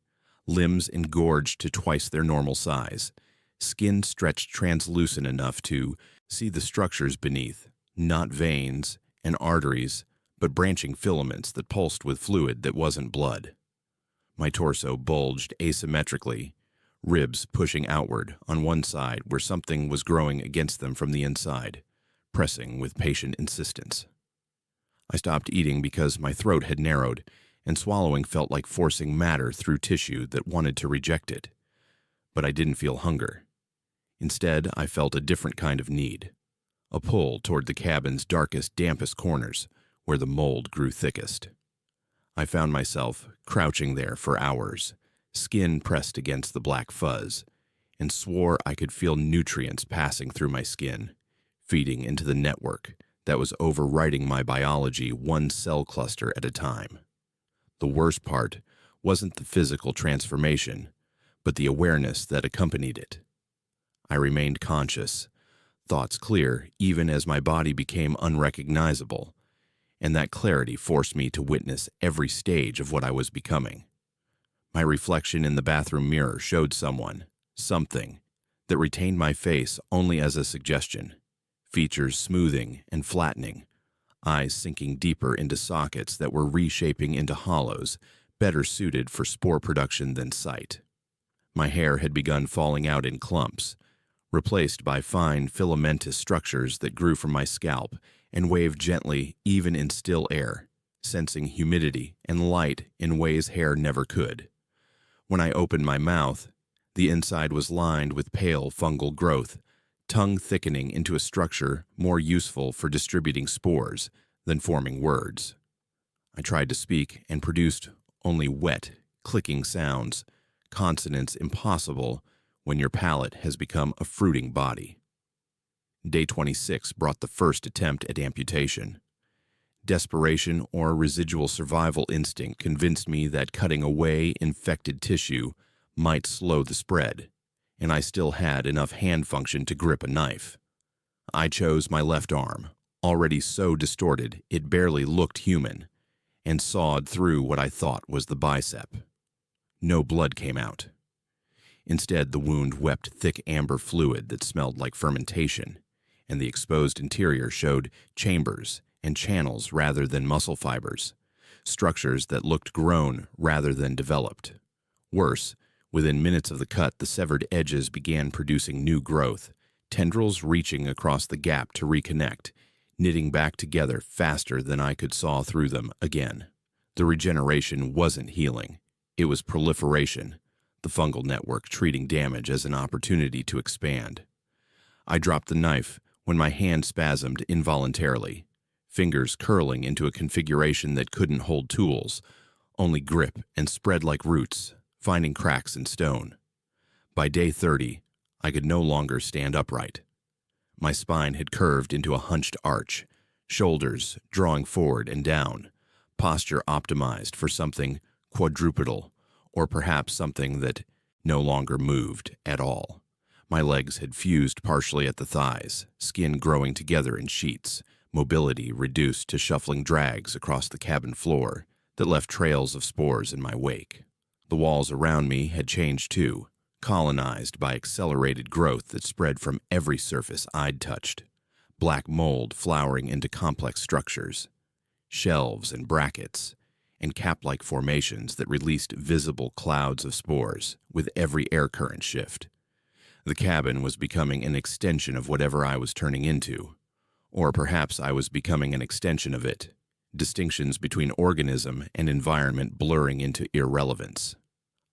limbs engorged to twice their normal size, skin stretched translucent enough to see the structures beneath, not veins and arteries, but branching filaments that pulsed with fluid that wasn't blood. My torso bulged asymmetrically, ribs pushing outward on one side where something was growing against them from the inside, pressing with patient insistence. I stopped eating because my throat had narrowed, and swallowing felt like forcing matter through tissue that wanted to reject it. But I didn't feel hunger. Instead, I felt a different kind of need, a pull toward the cabin's darkest, dampest corners, where the mold grew thickest. I found myself crouching there for hours, skin pressed against the black fuzz, and swore I could feel nutrients passing through my skin, feeding into the network that was overwriting my biology one cell cluster at a time. The worst part wasn't the physical transformation, but the awareness that accompanied it. I remained conscious, thoughts clear even as my body became unrecognizable, and that clarity forced me to witness every stage of what I was becoming. My reflection in the bathroom mirror showed something, that retained my face only as a suggestion, features smoothing and flattening, eyes sinking deeper into sockets that were reshaping into hollows, better suited for spore production than sight. My hair had begun falling out in clumps, replaced by fine filamentous structures that grew from my scalp and waved gently even in still air, sensing humidity and light in ways hair never could. When I opened my mouth, The inside was lined with pale fungal growth, tongue thickening into a structure more useful for distributing spores than forming words. I tried to speak and produced only wet, clicking sounds, consonants impossible when your palate has become a fruiting body. Day 26 brought the first attempt at amputation. Desperation or residual survival instinct convinced me that cutting away infected tissue might slow the spread, and I still had enough hand function to grip a knife. I chose my left arm, already so distorted it barely looked human, and sawed through what I thought was the bicep. No blood came out. Instead, the wound wept thick amber fluid that smelled like fermentation, and the exposed interior showed chambers and channels rather than muscle fibers, structures that looked grown rather than developed. Worse, within minutes of the cut, the severed edges began producing new growth, tendrils reaching across the gap to reconnect, knitting back together faster than I could saw through them again. The regeneration wasn't healing. It was proliferation, the fungal network treating damage as an opportunity to expand. I dropped the knife when my hand spasmed involuntarily, fingers curling into a configuration that couldn't hold tools, only grip and spread like roots, finding cracks in stone. By day 30, I could no longer stand upright. My spine had curved into a hunched arch, shoulders drawing forward and down, posture optimized for something quadrupedal, or perhaps something that no longer moved at all. My legs had fused partially at the thighs, skin growing together in sheets, mobility reduced to shuffling drags across the cabin floor that left trails of spores in my wake. The walls around me had changed too, colonized by accelerated growth that spread from every surface I'd touched, black mold flowering into complex structures, shelves and brackets, and cap-like formations that released visible clouds of spores with every air current shift. The cabin was becoming an extension of whatever I was turning into, or perhaps I was becoming an extension of it, distinctions between organism and environment blurring into irrelevance.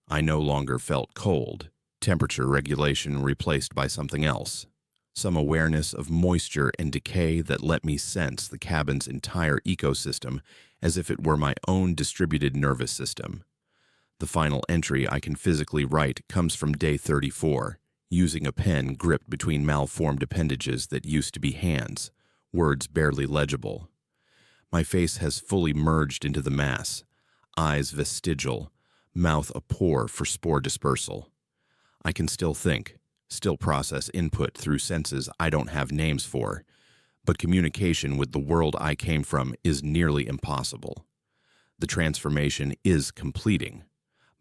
I no longer felt cold, temperature regulation replaced by something else, some awareness of moisture and decay that let me sense the cabin's entire ecosystem as if it were my own distributed nervous system. The final entry I can physically write comes from day 34, using a pen gripped between malformed appendages that used to be hands, words barely legible. My face has fully merged into the mass, eyes vestigial, mouth a pore for spore dispersal. I can still think, still process input through senses I don't have names for, but communication with the world I came from is nearly impossible. The transformation is completing,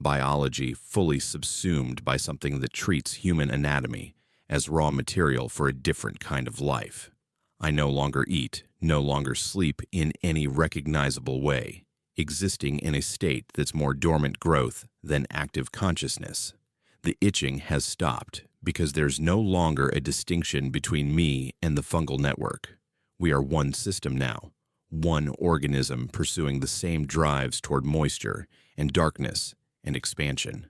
biology fully subsumed by something that treats human anatomy as raw material for a different kind of life. I no longer eat, no longer sleep in any recognizable way, existing in a state that's more dormant growth than active consciousness. The itching has stopped because there's no longer a distinction between me and the fungal network. We are one system now, one organism pursuing the same drives toward moisture and darkness and expansion.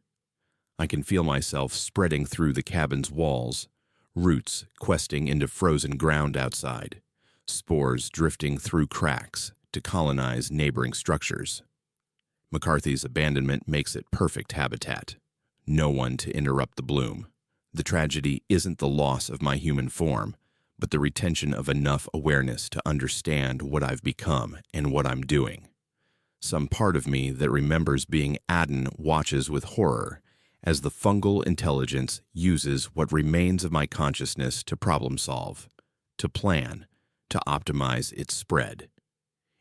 I can feel myself spreading through the cabin's walls, roots questing into frozen ground outside, spores drifting through cracks to colonize neighboring structures. McCarthy's abandonment makes it perfect habitat. No one to interrupt the bloom. The tragedy isn't the loss of my human form, but the retention of enough awareness to understand what I've become and what I'm doing. Some part of me that remembers being Aden watches with horror as the fungal intelligence uses what remains of my consciousness to problem solve, to plan, to optimize its spread.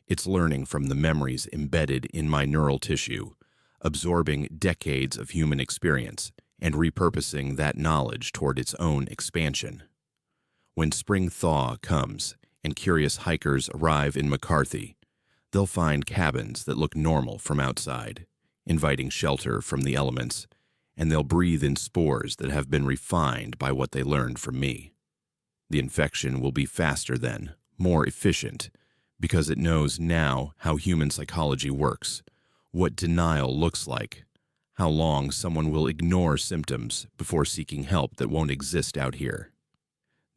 It's learning from the memories embedded in my neural tissue, absorbing decades of human experience and repurposing that knowledge toward its own expansion. When spring thaw comes and curious hikers arrive in McCarthy, they'll find cabins that look normal from outside, inviting shelter from the elements, and they'll breathe in spores that have been refined by what they learned from me. The infection will be faster then, more efficient, because it knows now how human psychology works, what denial looks like, How long someone will ignore symptoms before seeking help that won't exist out here.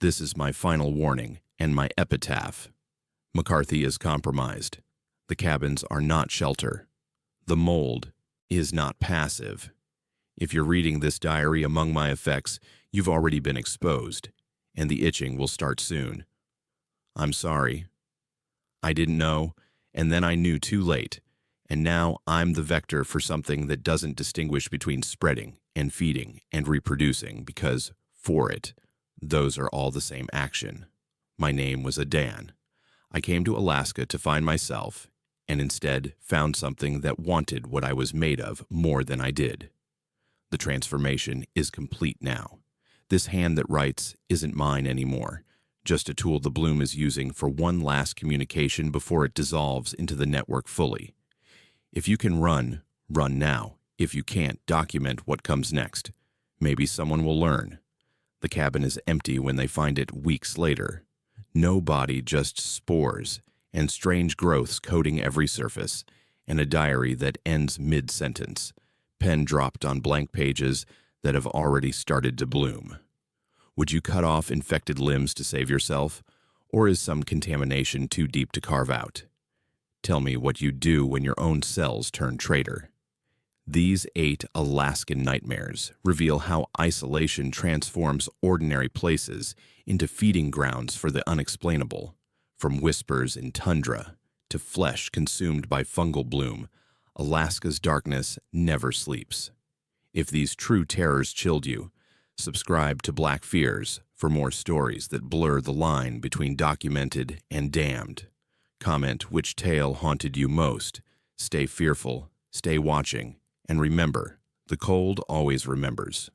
This is my final warning and my epitaph. McCarthy is compromised. The cabins are not shelter. The mold is not passive. If you're reading this diary among my effects, you've already been exposed, and the itching will start soon. I'm sorry. I didn't know, and then I knew too late, and now I'm the vector for something that doesn't distinguish between spreading and feeding and reproducing because, for it, those are all the same action. My name was Adan. I came to Alaska to find myself, and instead found something that wanted what I was made of more than I did. The transformation is complete now. This hand that writes isn't mine anymore, just a tool the bloom is using for one last communication before it dissolves into the network fully. If you can run, run now. If you can't, document what comes next. Maybe someone will learn. The cabin is empty when they find it weeks later. No body, just spores, and strange growths coating every surface, and a diary that ends mid-sentence, pen dropped on blank pages that have already started to bloom. Would you cut off infected limbs to save yourself, or is some contamination too deep to carve out? Tell me what you do when your own cells turn traitor. These 8 Alaskan nightmares reveal how isolation transforms ordinary places into feeding grounds for the unexplainable, from whispers in tundra to flesh consumed by fungal bloom. Alaska's darkness never sleeps. If these true terrors chilled you, subscribe to Black Fears for more stories that blur the line between documented and damned. Comment which tale haunted you most. Stay fearful, stay watching, and remember, the cold always remembers.